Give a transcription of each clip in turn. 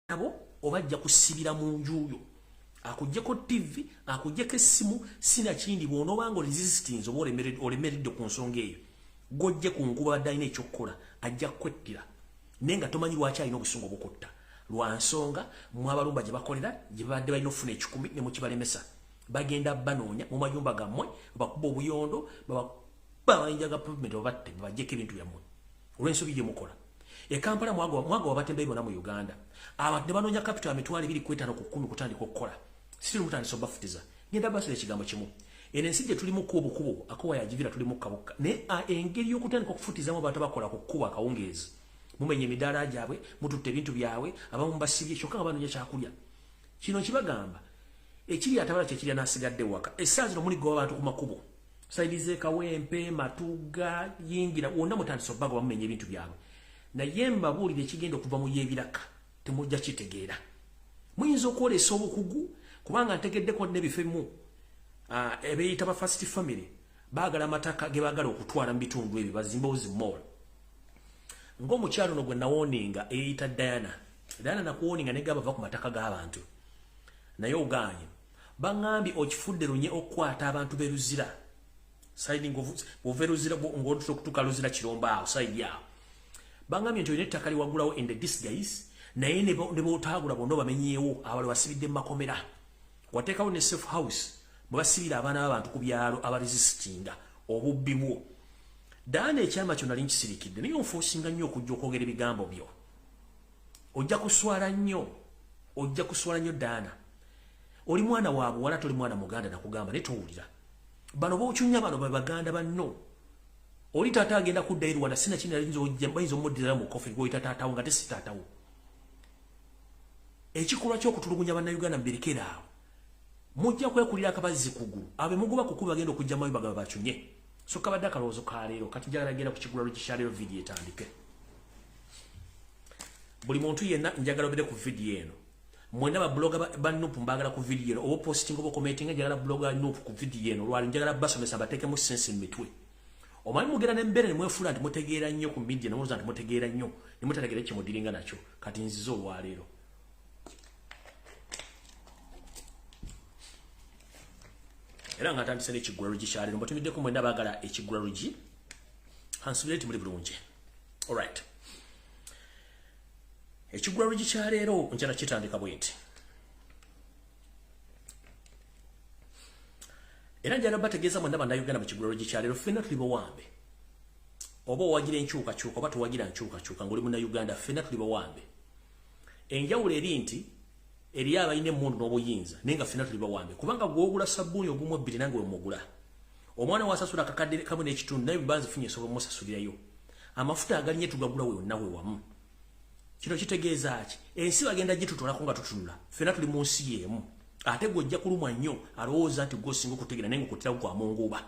abo obajja kusibira mu njuyo akujjeko TV akujjeko essimu sina kindi bw'onobanga resistance oba olemeredde ku nsonga eyo gojje ku nkuba badayina ekyokukola ajja kwettira naye nga tomanyi lwaki alina obusungu obukutta lwa nsonga mu abalumba gye bakolera gye babadde balina okufuna ekikumi ne mu kibalemesa bagenda banoonya mu mayumba gammwe bakuba obuyondo babayinja ga pavement babatte babajjeko ebintu byammwe olw'ensobi gye mukola Kampala mwago wabatembeyi bonna mu Uganda abantu ne banoonya capital emitwalo 2.5 ku 10 kutandika okukola siri mutandisa obafutiza ngenda basira ekigambo kimu ene ensi gye tulimu ku obukubo akowa yagivira tulimu Kabaka ne engeri y'okutandika okufutizamu abantu abakola ku kkuba akawungeezi mumenye emidaala gyabwe mututte ebintu byabwe abamu basibye kyokka nga banoonya kyakulya kino kibagamba ekiri atabala kye kirya n'asigadde waka essaawa zino muligoba abantu ku makubo sayidize Kawempe Matuga yingira wonna mutandisa obbaga bamumenye ebintu byabwe naye mbabuulire ekigenda okuva mu y'ebiraka temujja kitegeera muyinza okwolesa obukugu kubanga ntegeddeko n'ebifo emu ebeeyita ba first family baagala amataka ge baagala okutwala mu bitundu ebyo bazimbawo zimoola ng'omukyalo ono gwe nawooninga eyita Diana nakuwooninga ne gaba va ku mataka g'abantu naye ogaanye baŋŋambye okifudde lunye okukwata abantu beruzira sayidi ng'ova eruzira ng'otuta okutuuka luzira kiromba awo sayidi awo baŋŋambye nti olina ettaka liwagulawo in the disguise naye ne bootagula bonna bamenyeewo abalo basibidde mu makomera wateekawo ne safe house bwe basibira abaana b'abantu ku byalo abaresistinga obubbi bwo Daana ekyama kyo nali nkisirikidde naye onfoosinga nnyo okujja okwogera ebigambo byo ojja kuswala nnyo Daana oli mwana wa buwala toli mwana muganda nakugamba naye towulira bano bookyunya bano baganda banno oli taata agenda kudda eri Rwanda sina kindi bayinza omuddirayo mu kofi gw'oyita taatawo nga tesi taatawo ekikolwa ky'okutulugunya bannayuganda mbirikera awo mujja kwekulira akabazi kugulu abe mugoba kukuba bagenda okujja mayumba gaba bakyunye so kabadde akalowoozo ka leero kati njagala genda ku kigulalo kikyaleero vidiyo etandike buli muntu yenna njagala obere ku vidiyo eno mwena babloga ba Nuupu mbagala ku vidiyo eno oba posting oba commenting njagala bloga Nuupu ku vidiyo eno lwali njagala basomesa bateekemu sense mu mitwe omanyi mugera n'embeera ne mwefuula nti mutegeera nnyo ku media ne mulowooza nti mutegeera nnyo ne mutategeera kimudiringa nakyo kati nzize olwaleero era nga atandise n'ekiggulalo kikyaleero mbatumiddeku mwena baagala ekiggulalo gi hansubire nti muli bulungi alright ekiggulalo kikyaleero njala kitandika bwe nti era njala bategeeza mwena bannayuganda mu kiggulalo kikyaleero ffenna tuli bawambe oba owagira enkyukakyuka oba towagira nkyukakyuka ng'oli munnayuganda ffenna tuli bawambe enjawulo eri nti eriyo abalina emmundu n'obuyinza naye nga ffenna tuli bawambe kubanga gw'ogula sabbuuni ogumu ebbiri nange wemugula omwana wasasula akakadde kamu n'ekitundu naye bibanzi funye esobola omusasulirayo amafuta agalinye tugagula wonna we wamu kino kitegeeza ki ensi bagenda gitutolako nga tutunula ffenna tuli mu nsi y'emu ate gw'ojja kulumwa nnyo alowooza nti gw'osinga okutegeera naye ng'okuttirawo kwa munguuba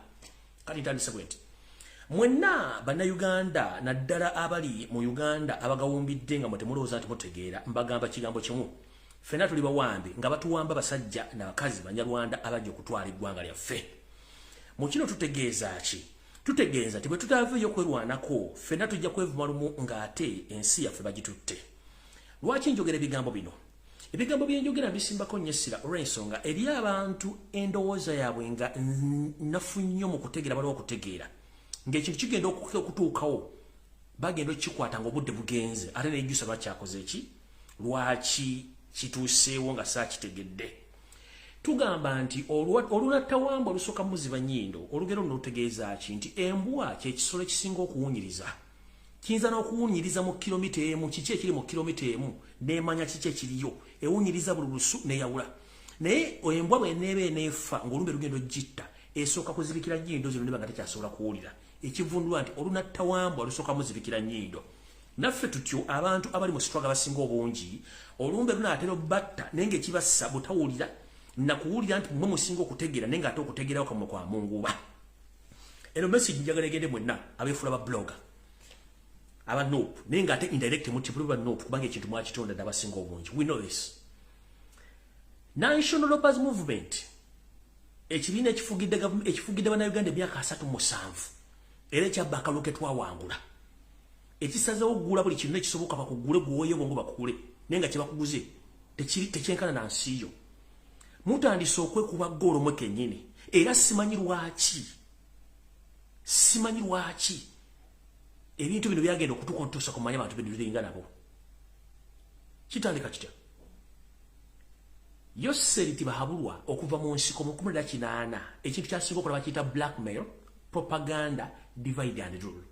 kati ntandise bwe nti mwenna bannayuganda naddala abali mu Uganda abagawumbidde nga mwe temulowooza nti mutegeera mbagamba kigambo kimu ffenna tuli bawambe nga batuwamba basajja n'abakazi banyarwanda abajja okutwala eggwanga lyaffe mu kino tutegeeza ki tutegeeza ti bwe tutaaveeyo kwerwanako ffenna tujja kwevuma lumu ng'ate ensi yaffe bagitutte lwaki njogera ebigambo bino ebigambo byenjogera mbisimbako nnyo essira olw'ensonga eri abantu endowooza yaabwe nga nafu nnyo mu kutegeera baliwo okutegeera ng'ekintu kigenda okutuukawo bagenda okukikwata ng'obudde bugenze ate nejjusa lwakyakoze ki lwaki kituuseewo nga saakitegedde tugamba nti olunattawamba olusooka muziba nnyindo olugero luno lutegeeza ki nti embwa kyekisolo ekisinga okuwunyiriza kiyinza n'okuwunyiriza mu kilomita emu kiki ekiri mu kilomita emu n'emanya kiki ekiriyo ewunyiriza buli lusu n'eyawula naye embwa bweneeba eneefa ng'olumbe lugendo gitta esooka kuzibikira nnyindo zino neba nga tekyasobola kuwulira ekivundulwa nti olunattawamba olusooka muzibikira nnyindo naffe tutyo abantu abali mu sitwaga basinga obungi olumbe lunaatera obbatta naye ng'ekibassa butawulira nakuwulira nti mwe musinga okutegeera naye ng'ate okutegeerawo kamwe kwa munguba eno message njagala egende mwenna abeefula ba blogger aba Nuupu naye ng'ate indirect multiple ba Nuupu kubanga ekintu mwakitonda dda abasinga obungi we know this National Lopers Movement ekibiina ekifugidde bannayuganda emyaka 37 era ekyabakaloke twawangula ekisazewo okugula buli kintu ekisoboka bakugule gwoyo bongo bakugule nenga kye bakuguze tekyenkana na nsi yo. Mutandise okwekuba ggoolo mwe kennyini era simanyi lwaki ebintu bino byagenda okutukontosa ku manya abantu bedulinga nabo. Kitandika kitya Yoseriti bahabulwa okuva mu nsiko mu 18 ekintu kyasinga okola bakiyita blackmail, propaganda, divide and rule.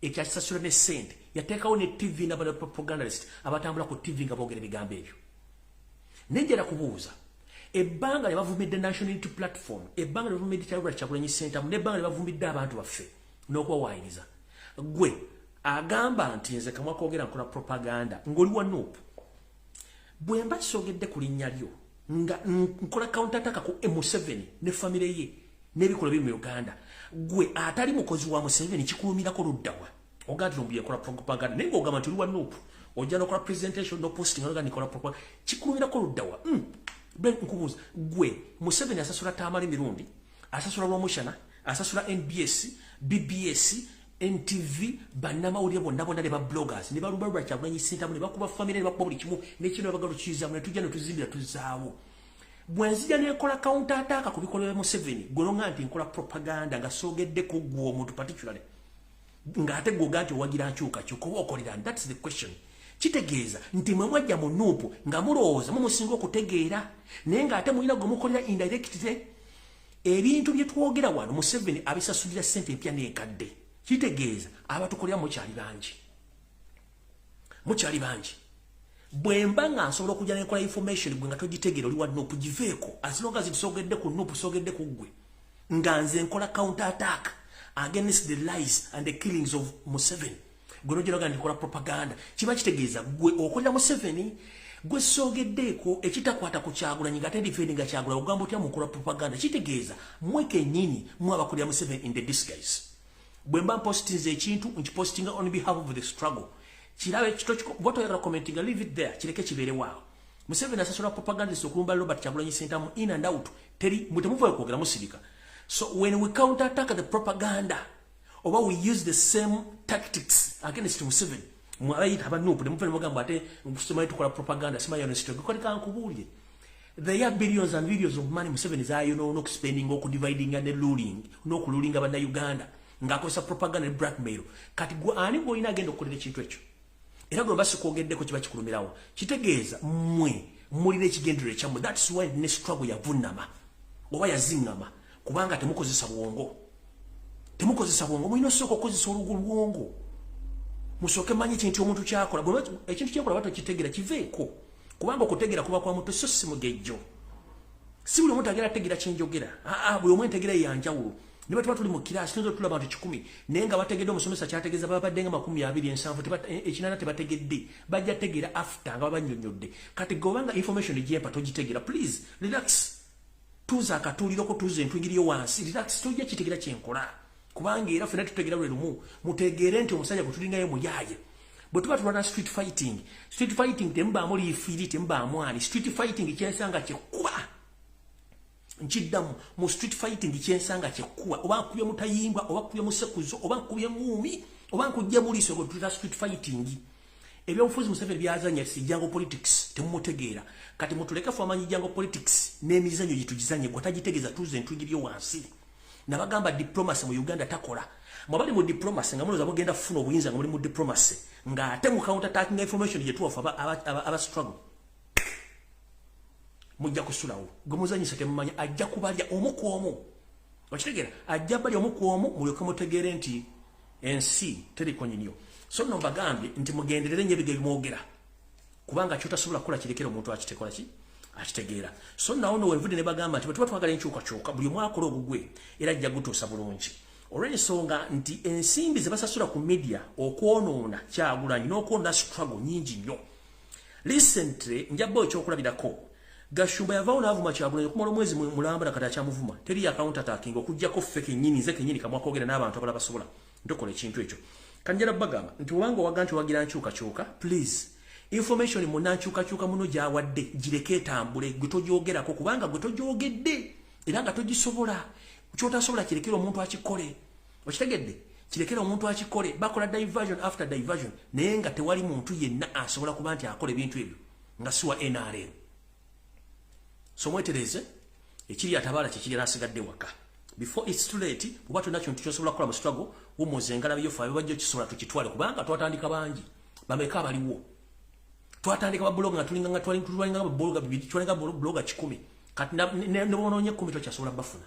Ekyasasula ne sente yateekawo ne TV n'abana propagandist abatambula ku TV nga boogera ebigambo ebyo. Nenjera kubuuza ebbanga lye bavumidde National Unity Platform, ebbanga lye bavumidde Kyalubula Kyagulanyi Center, n'ebbanga lye bavumidde abantu baffe n'okubawaayiriza, gwe agamba nti nze kamwa koogera nkola propaganda ng'oli wa Nuupu. Bwe mba kisogedde ku linnya lyo nga nkola counter-attack ku M7 ne famire ye n'ebikola biri mu Uganda, gwe atali mukozi wa Museveni kikulumirako luddawa ogandi Lumbuye nkola propaganda naye ng'ogamba nti oli wa Nuupu ojja n'okola presentation no posting nga nikola propaganda kikulumirako luddawa. Nkubuuza gwe Museveni asasula Tamale mirundi, asasula Lwamushana, asasula NBS, BBS, NTV, bannamawulire bonna ne ba bloggers ne balumbalula Kyagulanyi Center ne bakuba famire ne bakuba buli kimu n'ekino bagalukirizaamu ne tujja ne tuzimbira tuzaawo. Bwe nzija n'enkola counter attack ku bikola bya Museveni golonga nti nkola propaganda nga soogedde ku gwe omuntu particularly ng'ate gwe ogaa nti owagira nkyukakyuka oba okolera. That's the question. Kitegeeza nti mwe mwajja mu Nuupu nga mulowooza mumusinga okutegeera naye ng'ate mulina gwe mukolera indirectly. Ebintu bye twogera wano Museveni abisasulira ssente empya n'enkadde. Kitegeeza abatukolera mukyali bangi. Bwe mba nga nsobola okujja n'enkola information gwe nga togitegeera oli wa Nuupu giveeko as long as tusogedde ku Nuupu sogedde ku gwe nga nze nkola counter attack against the lies and the killings of Museveni. Gwe nogera nga nkola propaganda kiba kitegeeza gwe okolera Museveni gwe sogeddeeko ekitakwata ku Kyagulanyi nga tendifeeding nga Kyagulanyi ogamba otya mukola propaganda. Kitegeeza mwe kennyini mwe abakolera Museveni in the disguise. Bwe mba postinze ekintu nkipostinga on behalf of the struggle. Kirabe kito boto yagala commenting leave it there kireke kibeere waawo. Museveni asasula propaganda sokulumba Robert Kyagulanyi Center in and out teri mutemuva kwogera musirika. So when we counter attack the propaganda or we use the same tactics against Museveni mwabayita abanupu nemufene mugamba ate nkusoma tukola propaganda sima ya honesty kukoleka nkubulye. There are billions and billions of money Museveni is no spending or dividing and ruling no kululinga bana Uganda ngakosa propaganda and blackmail kati gwe ani boyina agenda okolera ekintu ekyo era gwe basi kwogeddeko kiba kikulumirawo. Kitegeeza mmwe mulina ekigendero ekyammwe. That's why ne struggle yavunnama oba yazingama kubanga temukozesa bwongo. Mulina osooka okukozesa olwongo musooke manyi ekintu omuntu kyakola. Ekintu kyakola bato kitegeera kiveeko kubanga okutegeera kuba kwa muntu so si mugejjo. Si buli omuntu agera ategeera kyenjogera. Buli omu entegeera yanjawulo. Ne batuba tuli mu kiraasi tuyinza otula abantu 10 naye nga bategedde omusomesa kyategeeza babadde nga 27 ekinana tebategedde bajja tegeera after nga babannyonnyodde. Kati gobanga information gyempa togitegeera please relax. Tuza akatuulireko tuze entwingiriyo wansi relax tojja kitegeera kyenkola kubanga era ffenna tutegeera lwe lumu mutegeere nti omusajja gwe tulingayo muyaaye. Bwe tuba tulwana street fighting temubaamu liifiiri temubaamu ani. Street fighting kyensanga kyekkuba nkiddamu mu street fighting kyensanga kyekkuba oba nkubye mutayimbwa oba nkubye musekuzo oba nkubye muumi oba nkujje muliiso gwe tuyita street fighting. Ebyobufuzi Museveni byazanya si jango politics temumutegeera. Kati mutuleke fu amanyi jango politics n'emizanyo gitugizanye gwe tagitegeeza tuze entwingiriyo wansi. Nabagamba diplomacy mu Uganda takola. Mwabali mu diplomacy nga muloza bugenda kufuna obuyinza nga muli mu diplomacy nga ate mu counter attacking information gye tuwafu aba struggle. Mujja kusulawo gwe muzanyisa temumanya ajja kubalya omu ku omu. Okitegeera ajja balya omu ku omu mulyoke mutegeere nti ensi teriko nyinyo. So no bagambye nti mugenderere nnyo ebigere mwogera kubanga kyotasobola kukola kirekera omuntu akitekola ki akitegeera. So nawo no wenvudde ne bagamba nti bwe twagala enkyukakyuka buli omwe akola obugwe era ajja gutuusa bulungi. Olw'ensonga nti ensimbi ze basasula ku media okwonoona Kyagulanyi n'okwonoona struggle nyingi nnyo. Recently njabba ekyokulabirako Gashumba yavaawo n'avuma Kyagulanyi okumala omwezi mulamba kati akyamuvuma teri ya counter attacking okugyako ffe kennyini nze kennyini kamwa koogera n'abantu abalala basobola ntokola ekintu ekyo. Kanjala bagamba nti obanga owaga nti wagira nkyukakyuka please information munankyukakyuka muno gyawadde gireke etambule gwe togyogerako kubanga gwe togyogedde era nga togisobola kyotasobola kirekera omuntu akikole. Okitegedde kirekera omuntu akikole bakola diversion after diversion naye nga tewali muntu yenna asobola kuba nti akola ebintu ebyo. nga siwa NRM so mwetereze ekiri atabala kikiri nasigadde waka before it's too late kuba tuna kintu kyosobola kola mu struggle umuze ngalabi yofa bajjo kisobola tukitwale kubanga twatandika bangi bameka baliwo twatandika ba blog nga tulinga twalinga ba blog bibiri twalinga blog 10 kati ne bononye 10 tokyasobola bafuna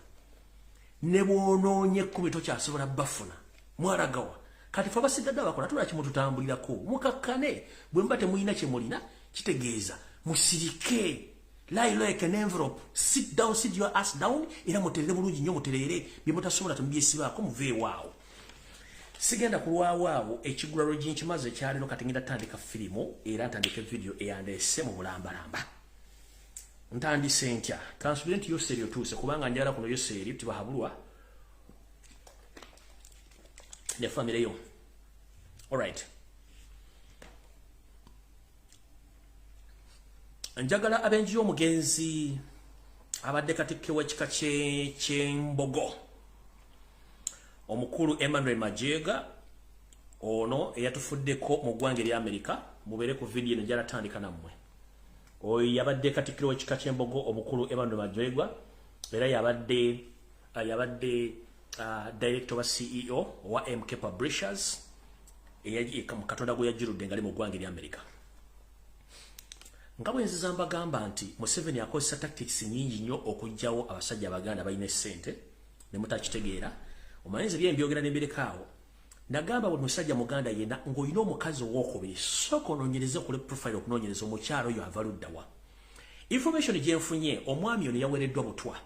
ne bononye 10 tokyasobola bafuna mwaragawa kati fa basigadde bakola tula kimu tutambulirako mukakkane bwe mbate muyina kye mulina kitegeeza musirike lie like an envelope sit your ass down era muterere bulungi nnyo muterere bimutasobola tumbyesibako muve waawo sigenda kulwawaawo ekigula lojin kimaze kyalero kati ngenda tandika filimu era ntandika video eyandese mu bulambalamba ntandise ntya kansulenti yo serio tuse kubanga njala kuno yo serio tibahabulwa ne family yo all right njagala abenji omugenzi abadde katikke wekika ky'embogo omukulu Emmanuel Mayiga ono eyatufuddeko mu ggwanga lya America mubere ku video njala tandika namwe oyo yabadde katikke wekika ky'embogo omukulu Emmanuel Mayiga era yabadde director wa CEO wa MK Publishers mu katonda gwe yajirudde ngali mu ggwanga lya America ngabwenzi zamba gamba nti Museveni akozesa tactics nyingi nnyo okujjawo abasajja abaganda balina sente ne mutakitegeera omanyize bye mbyogera n'embirekawo nagamba buli musajja muganda yena ng'olina omukazi ow'okubiri sooka onoonyereze kule profile okunoonyereza omukyalo oyo ava luddawa information gye nfunye omwami ono yaweereddwa butwa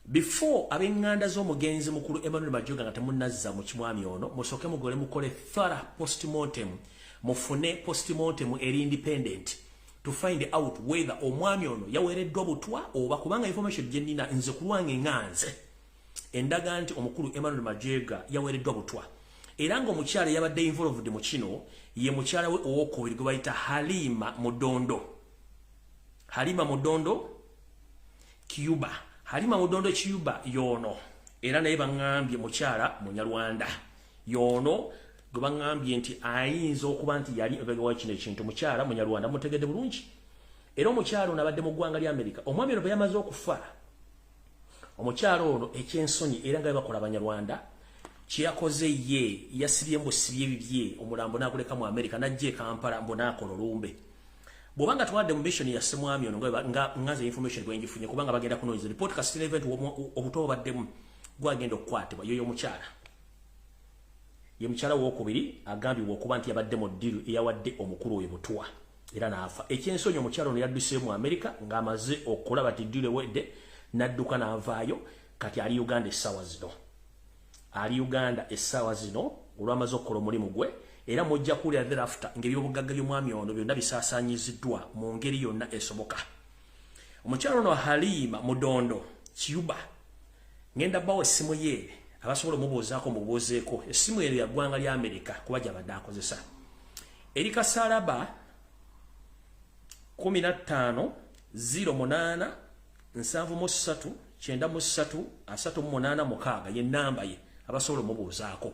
before ab'eŋŋanda z'omugenzi mukulu Emmanuel Mayiga nga temunnazza mu kimwami ono musooke mugole mukole thorough postmortem mufune postmortem eri independent to find out whether omwami ono yaweereddwa butwa oba kubanga information gye nnina nze kulwange ŋŋanze endaga nti omukulu Emmanuel Mayiga yaweereddwa butwa era ng'omukyala yabadde involved mu kino ye mukyala we ow'okubiri gwe bayita Halima Mudondo Cuba Halima Mudondo Cuba yono era naye baŋŋambye mukyala Munyarwanda yono gwe baŋŋambye nti ayinza okuba nti yali ebegewa kino ekintu mukyala Munyarwanda mutegedde bulungi era omukyala ono abadde mu ggwanga lya America omwami ono bwe yamaze okufa omukyala ono ekyensonyi era nga bakola Abanyarwanda kyeyakoze ye yasibye mbusibye bibye omulambo n'aguleka mu America n'ajja e Kampala mbonaakola olumbe bw'obanga twadde mu mission ya ssemwami ono nga ngaze information gwe ngifunye kubanga bagenda kunoonyeza report casting event obuto obaddemu gwagenda okukwatibwa yoyo omukyala ye mukyala w'okubiri agambibwa okuba nti yabadde mu ddiru eyawadde omukulu oyo butwa era n'afa ekyensonyi omukyala ono yadduseeyo mu America ng'amaze okulaba ti ddiru ewedde n'adduka n'avaayo kati ali Uganda essaawa zino olwamaze okukola omulimu gwe era mujja kuwulira thereafter ng'ebyobugagga by'omwami ono byonna bisaasaanyiziddwa mu ngeri yonna esoboka omukyala ono Halima Mudondo Cuba ngenda bawo essimu ye abasobola omubuuzaako mubuuzeeko essimu eyo ya ggwanga lya America kuba gyabadde akozesa eri kasalaba 15 08 73 93 38 ye namba ye abasobola omubuuzaako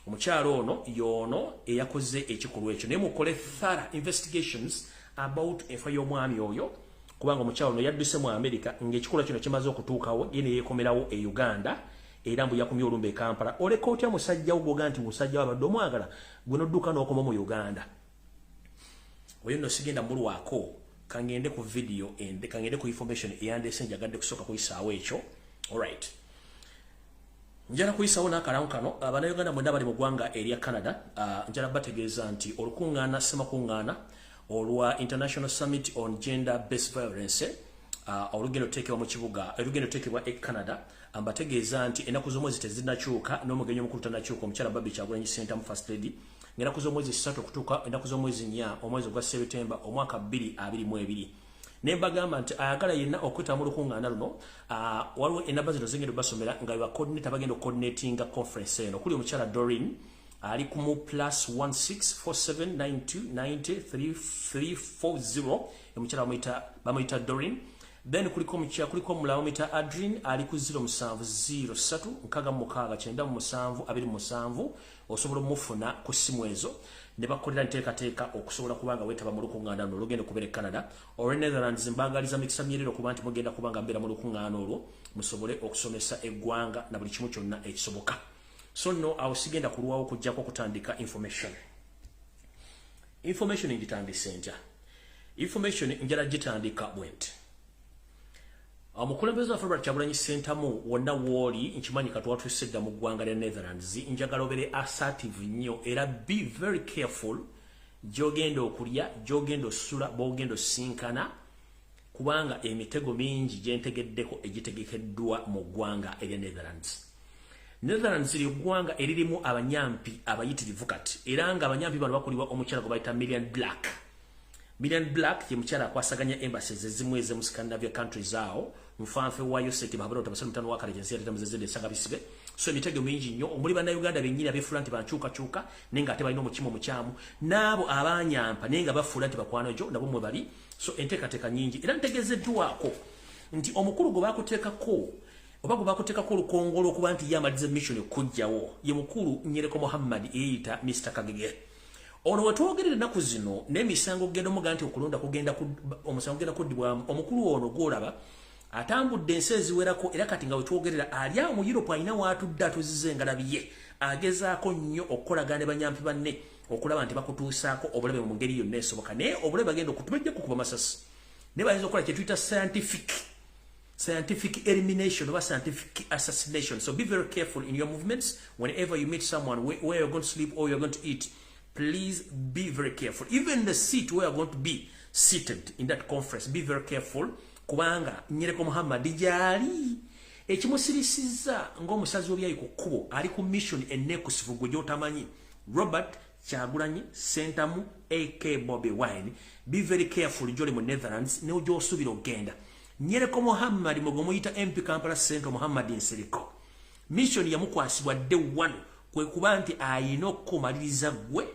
omukyalo ono yono eyakoze ekikolwa ekyo naye mukole thorough investigations about enfa y'omwami oyo kubanga omukyalo ono yadduse mu America ng'ekikolwa kino kimaze okutuukawo ye ne yeekomerawo e Uganda era mbu yakumye olumbe e Kampala oleka otya musajjawo gwoga nti musajja wabadde omwagala gwe nodduka n'okoma mu Uganda oyo nno sigenda mulwako kangende ku video kangende ku information eyandese njagadde kusooka kuyisaawo ekyo alright njala kuyisaawo n'akalamu kano Abannayuganda mwenda bali mu ggwanga erya Canada njala bategeeza nti olukuŋŋaana ssemakuŋŋaana olwa International Summit on Gender Based Violence olugendo teekebwa mu kibuga olugendo teekebwa e Canada ambategeeza nti ennaku z'omwezi tezinnakyuka n'omugenyi omukulu tannakyuka omukyala Babi Kyagulanyi Ssentamu First Lady ng'ennaku z'omwezi 3 okutuuka ennaku z'omwezi 4 omwezi gwa September omwaka 2022 ne bagamba nti ayagala yenna okweta mu lukuŋŋaana luno waliwo enamba zino zingenda basomera nga bacoordinate bagenda okucoordinatinga conference eno kuli omukyala Doreen ali ku mu +16479090340 omukyala bamuyita Doreen then kuliko omulala bamuyita Adrien ali ku 0703 96 97 27 osobola omufuna ku simu ezo ne bakolera nteekateeka okusobola kubanga wetaba mu lukuŋŋaana luno olugenda okubeera e Canada or Netherlands. Mbagaliza mikisa myerero kuba nti mugenda kubanga mbeera mu lukuŋŋaana olwo musobole okusomesa eggwanga na buli kimu kyonna ekisoboka. So no awo sigenda kulwawo okujjako okutandika information ngitandise ntya. Information njala gitandika bwenti. Omukulembeze wa February Kyagulanyi Ssentamu wonna wooli nkimanyi katwa tusedda mu ggwanga lya Netherlands njagala obere assertive nnyo era be very careful gy'ogenda okulya gy'ogenda osula b'ogenda osinkana kubanga emitego mingi gyentegeddeko egitegekeddwa mu ggwanga erya Netherlands. Netherlands lye ggwanga eririmu abanyampi abayitirivu kati era nga abanyampi bano bakulibwa omukyala gwe bayita Million Black. Million Black ye mukyala akwasaganya embassies ezimu ez'emu Scandinavia countries awo mfanfe wayo seti babalo tabasana mutano wa kalejensi ya tamazezede sanga bisibe. So emitego mingi nnyo omuli bana Uganda bennyini abefula nti banchuka nenga ate balina omukimo mukyamu nabo abanyampa nenga bafula nti bakwana jo nabo mwe bali. So enteekateeka nyingi era ntegezeddwako nti omukulu gwe bakuteekako oba gwe bakuteekako olukongolo okuba nti ye amaliza mission okujjawo ye mukulu Nyereko Muhammad eyita Mr. Kagege. Ono wetwogerera ennaku zino n'emisango genda omuga nti okulonda kugenda omusango genda kuddibwa omukulu ono gw'olaba atambudde ensi eziwerako era kati nga wetwogerera ali awo mu Europe alina waatudde atuzize engalabi ye agezaako nnyo okukolagana ne banyampi banne okulaba nti bakutuusaako obulabe mu ngeri yonna esoboka naye obulabe bagenda okutubajja kukuba masasi ne bayinza okukola kye tuyita scientific elimination or scientific assassination. So be very careful in your movements whenever you meet someone where you're going to sleep or you're going to eat. Please be very careful. Even the seat where you're going to be seated in that conference, be very careful. Kubanga Nyereko Muhammad jali ekimusirisiza ng'omusazi w'ebyayi ku kkubo ali ku mission enneekusifu gwe gy'otamanyi. Robert Kyagulanyi Ssentamu AK Bobi Wine. Be very careful gy'oli mu Netherlands ne gy'osuubira okgenda. Nyereko Muhammad mwe muyita MP Kampala Central Muhammad Nsereko. Mission yamukwasibwa dde wano kwe kuba nti ayina okumaliriza gwe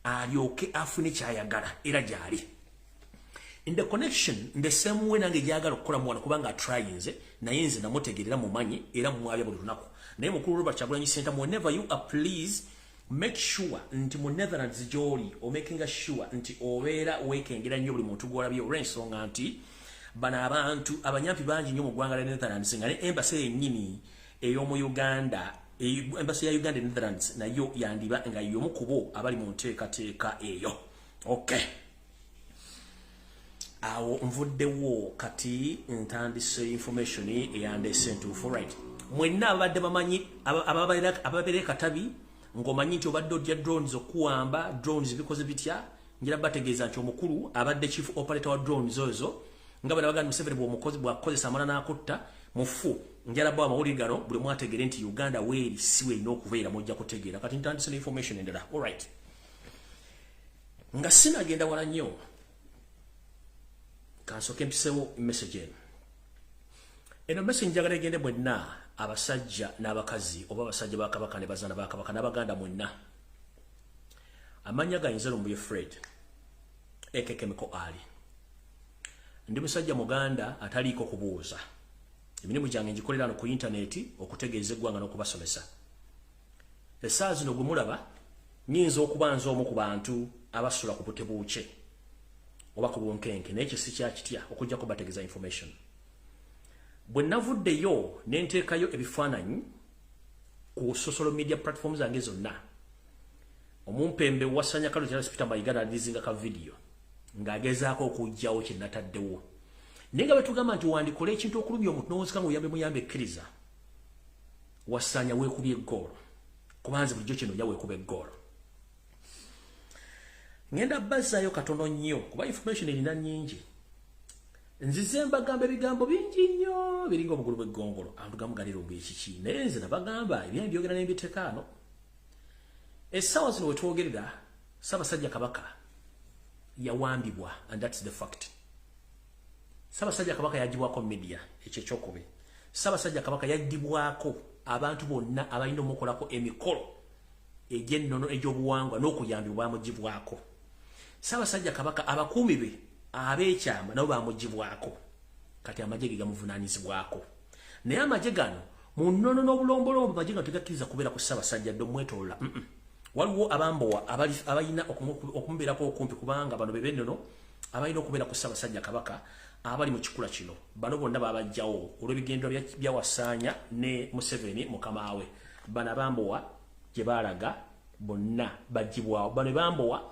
alyoke afune kyayagala era gyali. In the connection, in the same way nange gyagala okukola mwana kubanga atryinze naye nze namutegerera mumanyi era mwabya buli lunaku. Naye mukulu Robert Kyagulanyi Ssentamu, whenever you are, please make sure nti mu Netherlands gy'oli o making sure nti obeera weekengera nnyo buli muntu gw'olabye olw'ensonga nti bano abantu abanyampi bangi nnyo mu ggwanga lya Netherlands nga ne embassy yennyini ey'omu Uganda embassy ya Uganda Netherlands nayo yandiba nga y'omu ku bo abali mu nteekateeka eyo. Okay. Awo nvuddewo kati ntandise information eyandese ntuufu right. Mwenna abadde bamanyi ababeera katabi ng'omanyi nti obadde odya drones okuwamba drones bikoze bitya ngira bategeeza nti omukulu abadde chief operator wa drones ezo nga bana baganda Museveni bw'akozesa amala n'akutta mufu njala bwa amawulire gano buli mwategere nti Uganda weeri siwe n'okubeera mujja kutegeera kati ntandise information endala. All right. Nga sinagenda wala nnyo kansoke mpisewo message eno message njagala egende mwenna abasajja n'abakazi oba abasajja ba Kabaka ne bazaana ba Kabaka n'abaganda mwenna. Amanya gayinza Lumbuye Fred ekekemiko ali ndi musajja muganda ataliiko kubuuza emirimu gyange ngikolera no ku internet okutegeeza eggwanga n'okubasomesa. Essaawa zino gwe mulaba nyinza okuba nze omu ku bantu abasula ku butebuuke oba ku bunkenke naye kisi kyakitya okujja kubategeeza information. Bwe navuddeyo ne nteekayo ebifaananyi ku social media platforms zange zonna omumpembe wasanya kalo kyala Peter Mayiga alizinga ka video ng'agezaako okujjawo kye nataddewo. Naye nga betugamba nti wandikola ekintu okulumya omuntu n'owozeka ng'oyambe muyambe ekkiriza wasanya weekubye eggoolo kubanze bulijjo kino ya weekuba eggoolo. Ngenda bazzaayo katono nnyo kuba information erina nnyingi. Nzize mbagamba ebigambo bingi nnyo biringa omugulu bw'eggongolo abantu gamugalira ombu ekiki naye nze nabagamba ebyange byogera n'embiteekaano. Essaawa zino wetwogerera Ssaabasajja Kabaka yawambibwa and that's the fact. Ssaabasajja Kabaka yagibwako media ekyo ekyokubi. Ssaabasajja Kabaka yagibwako abantu bonna abalina omukolako emikolo egy'ennono egy'obuwangwa n'okuyambibwa bamugibwako. Ssaabasajja Kabaka abakuumi be abeekyama nabo bamugibwako kati amagye ge gamuvunaanyizibwako. Naye amagye gano mu nnono n'obulombolombo amagye gano tegakkiriza kubeera ku Ssaabasajja dde omwetolola. waliwo abambowa abalina okumbeerako okumpi kubanga bano bebennono abalina okubeera ku Ssaabasajja Kabaka abali mu kikula kino bano bonna babajjawo olw'ebigendo bya Wasaanya ne Museveni mukamaawe bano abambowa gye baalaga bonna bajjibwawo bano bambowa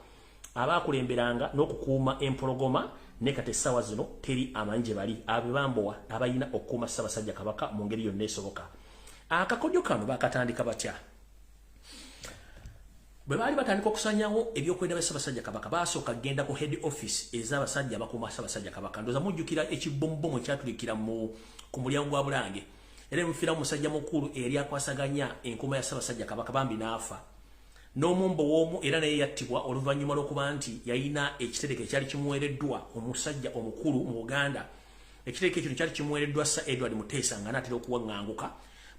abakulemberanga n'okukuuma empologoma ne kati essaawa zino teri amanyi gye bali abo bambowa abalina okukuuma Ssaabasajja Kabaka mu ngeri yonna esoboka. Akakodyo kano bakatandika batya? Bwe baali batandika okusanyawo ebyokwenda bya Ssaabasajja Kabaka basooka genda ku head office ez'abasajja abakuuma Ssaabasajja Kabaka. Ndowooza mujjukira ekibombomu ekyatulikira ku mulyango gwa Bulange era mufiiramu musajja mukulu eyali akwasaganya enkuuma ya Ssaabasajja Kabaka bambi n'afa. N'omumbo w'omu era naye yattibwa oluvannyuma lw'okuba nti yalina ekitereke ekyali kimuweereddwa omusajja omukulu mu Uganda. Ekitereke kino kyali kimuweereddwa Sir Edward Muteesa nga naatera okuwaŋŋanguka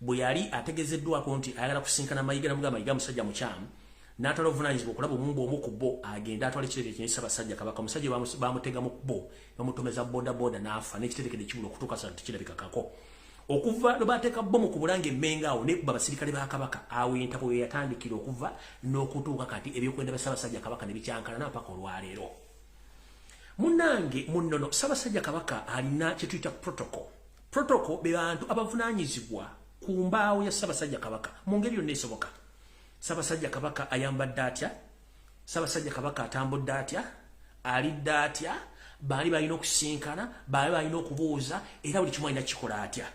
bwe yali ategezeddwako nti ayagala kusinkana Mayiga namuga Mayiga musajja mukyamu n'atwala obuvunaanyizibwa okulaba omumbo omu ku bo agenda atwala ekitereke kye Ssaabasajja Kabaka. Omusajja bamutega mu bo bamutomeza boda n'afa n'ekitereke ne kibula okutuuka sa tekirabikakako. Okuva lwe bateeka bomu ku Bulange Mmenga awo ne basirikale ba Kabaka awo entabo ye yatandikira okuva n'okutuuka kati ebyokwenda bya Ssaabasajja Kabaka ne bikyankana mpaka olwaleero. Munnange munnono Ssaabasajja Kabaka alina kye tuyita protocol. Protocol be bantu abavunaanyizibwa ku mbaawo ya Ssaabasajja Kabaka mu ngeri yonna esoboka. Ssaabasajja Kabaka ayambadde atya? Ssaabasajja Kabaka atambudde atya? Alidde atya? Baali balina okusinkana, baali balina okubuuza era buli kimu alina kikola atya?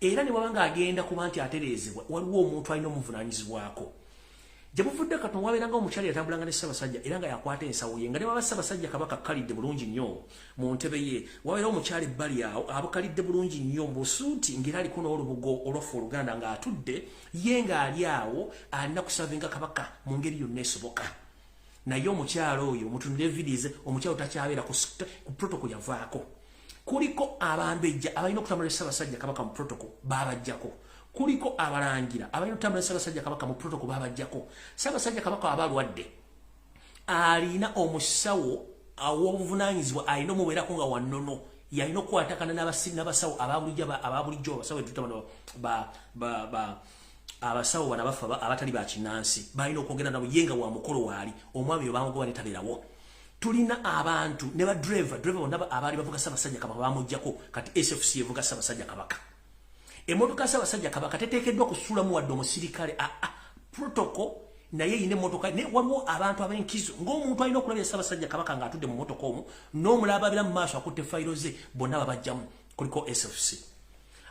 Era ne wabanga agenda kuba nti atereezebwa waliwo omuntu alina omuvunaanyizibwako. Gye buvudde katono wabeeranga omukyali yatambulanga ne Ssaabasajja era nga yakwata ensawo ye nga ne waba Ssaabasajja Kabaka kalidde bulungi nnyo mu ntebe ye wabeerawo omukyali ebbali awo abukalidde bulungi nnyo mu busuuti ng'era aliko n'olubugo olwafa Oluganda ng'atudde ye ng'ali awo alina kusavinga Kabaka mu ngeri yonna esoboka. Naye omukyalo oyo mutunule vidize omukyalo takyabeera ku protocol yavaako. Kuliko abambejja abalina okutambula Ssaabasajja Kabaka mu protocol babajjako. Kuliko abalangira abalina okutambula Ssaabasajja Kabaka mu protocol babajjako. Ssaabasajja Kabaka abalwadde alina omusawo aw'obuvunaanyizibwa alina omubeerako nga wannono yalina okukwatakana n'abasawo ababulijjo abasawo etutama abasawo bana bafa abatali bakinnansi balina okwogera nabo ye nga wa mukolo waali omwami oyo bamugoba ne tabeerawo. Tulina abantu ne driver bonna abaali bavuga Ssaabasajja Kabaka bamuggyako kati SFC evuga Ssaabasajja Kabaka. Emmotoka Ssaabasajja Kabaka teteekeddwa kusuulamu wadde omusirikale protocol naye yine emmotoka ne waliwo abantu ab'enkizo ng'omuntu alina okulabira Ssaabasajja Kabaka ng'atudde mu mmotoka omwo n'omulaba abira mu maaso akutte fayiro ze bonna babajjamu kuliko SFC.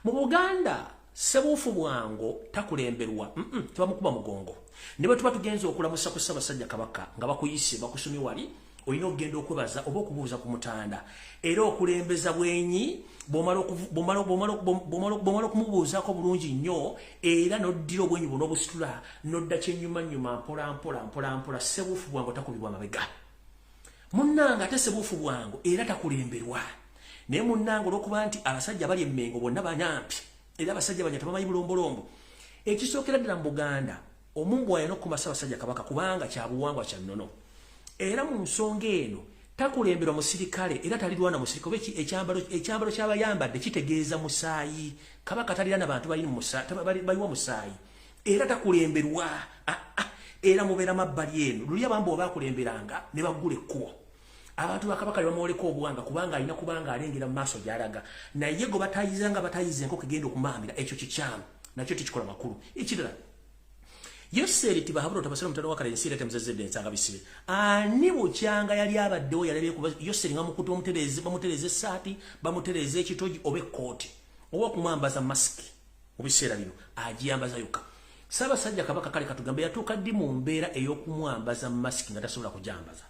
Mu Buganda Ssebuufu Bwango takulemberwa tebamukuba mugongo ne bwe tuba tugenza okulamusa ku Ssaabasajja Kabaka nga bakuyise bakusomye wali olina okugenda okwebaza oba okubuuza ku mutanda era okulembeza bwenyi bw'omala okumubuuzaako bulungi nnyo era n'oddira obwenyi buno obusitula n'odda kyennyumanyuma mpola Ssebuufu Bwango takubibwa amabega. Munnanga ate Ssebuufu Bwango era takulemberwa naye munnanga olw'okuba nti abasajja bali emmengo bonna banyampi era abasajja banya tebamanyi bulombolombo. Ekisookera ddala mu Buganda omungu alina okukuuma Ssaabasajja Kabaka kubanga kya buwangwa kya nnono. Era mu nsonga eno takulemberwa musirikale era talirwana musirikale ekyambalo ky'abayambadde kitegeeza musaayi. Kabaka talirana bantu baliwa musaayi era takulemberwa era mubeera mabbali eno luli abambo baakulemberanga ne baggula ekkubo. Abantu ba Kabaka bamuwoleko obuwanga kubanga alina kubanga alengera mu maaso gy'alaga naye go batayizanga batayize enkoko egenda okumambira ekyo kikyamu nakyo tikikola makulu. Ekirala Yoseri tibahabula tabasala mutano wa Kalensi lete mzezede nsanga bisibe. Ani bukyanga yali abaddewo yalabye kuba Yoseri nga mukutu bamutereze saati bamutereze ekitogi obe kooti oba okumwambaza masiki mu biseera bino agiyambaza yokka. Ssaabasajja Kabaka kale katugambe yatuuka ddi mu mbeera ey'okumwambaza masiki nga tasobola kujambaza.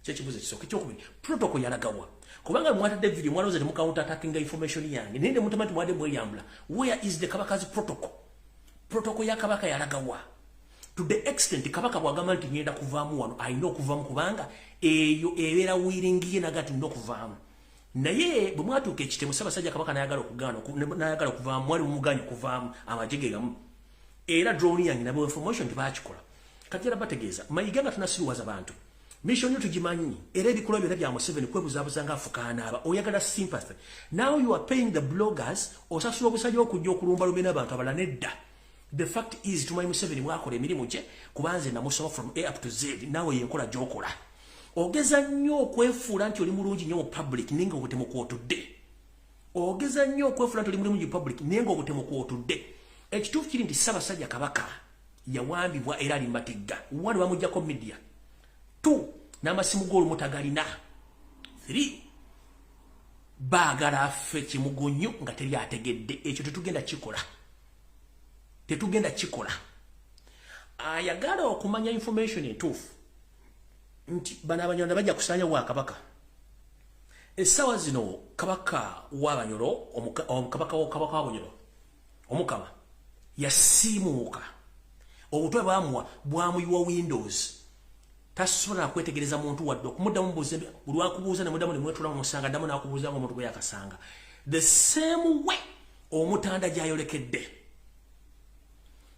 Kyekibuzo kisooka ekyokubiri protocol yalagawa kubanga mwatadde video mwaloze ne counter attacking information yange nende mutamati mwade mweyambula. Where is the Kabaka's protocol? Protocol ya Kabaka yalagawa to the extent Kabaka bwagamba nti ngenda kuvaamu wano alina okuvaamu kubanga eyo ebeera wiringi ye nagati ndo okuvaamu. Naye bwe mwatuuka ekitemo Ssaabasajja Kabaka n'ayagala okuvaamu mwali mumuganya okuvaamu amagye gamu era drone yange nabo information tebakikola. Kati era bategeeza Mayiga nga tunasiruwaza bantu mission tugimanyi era ebikola byonna bya Museveni kwebuzaabuza nga afukaana aba oyagala sympathy. Now you are paying the bloggers osasula obusajja okujja okulumbalumbe n'abantu abala nedda The fact is tumanyi Museveni bwakola emirimu gye kubanze namusoma from A up to Z nawe yenkola gyokola. Ogeza nnyo okwefuula nti oli mulungi nnyo mu public ninga obutemu kwotudde. Ogeza nnyo okwefuula nti oli mulungi mu public ninga obutemu kwotudde. Ekituufu kiri nti Ssaabasajja Kabaka yawambibwa era ali matigga. Wali bamuggyako media. 2 n'amasimu g'olumutagalina. 3 baagala affe kimugunyu nga teri ategedde. Ekyo tetugenda kikola. Tetugenda kikola. Ayagala okumanya information entuufu nti bana abanyolo bajja kusaanya wa Kabaka. Essaawa zino Kabaka w'Abanyolo, Kabaka w'Abanyolo, Omukama yasiimuuka. Obutwe bwamuyiwa Windows. Tasobola kwetegereza muntu wadde okumuddamu buuze buli akubuuza ne muddamu ne mwetula mu musanga ddamu n'akubuuza ng'omuntu gwe yakasanga. The same way Omutanda gy'ayolekedde.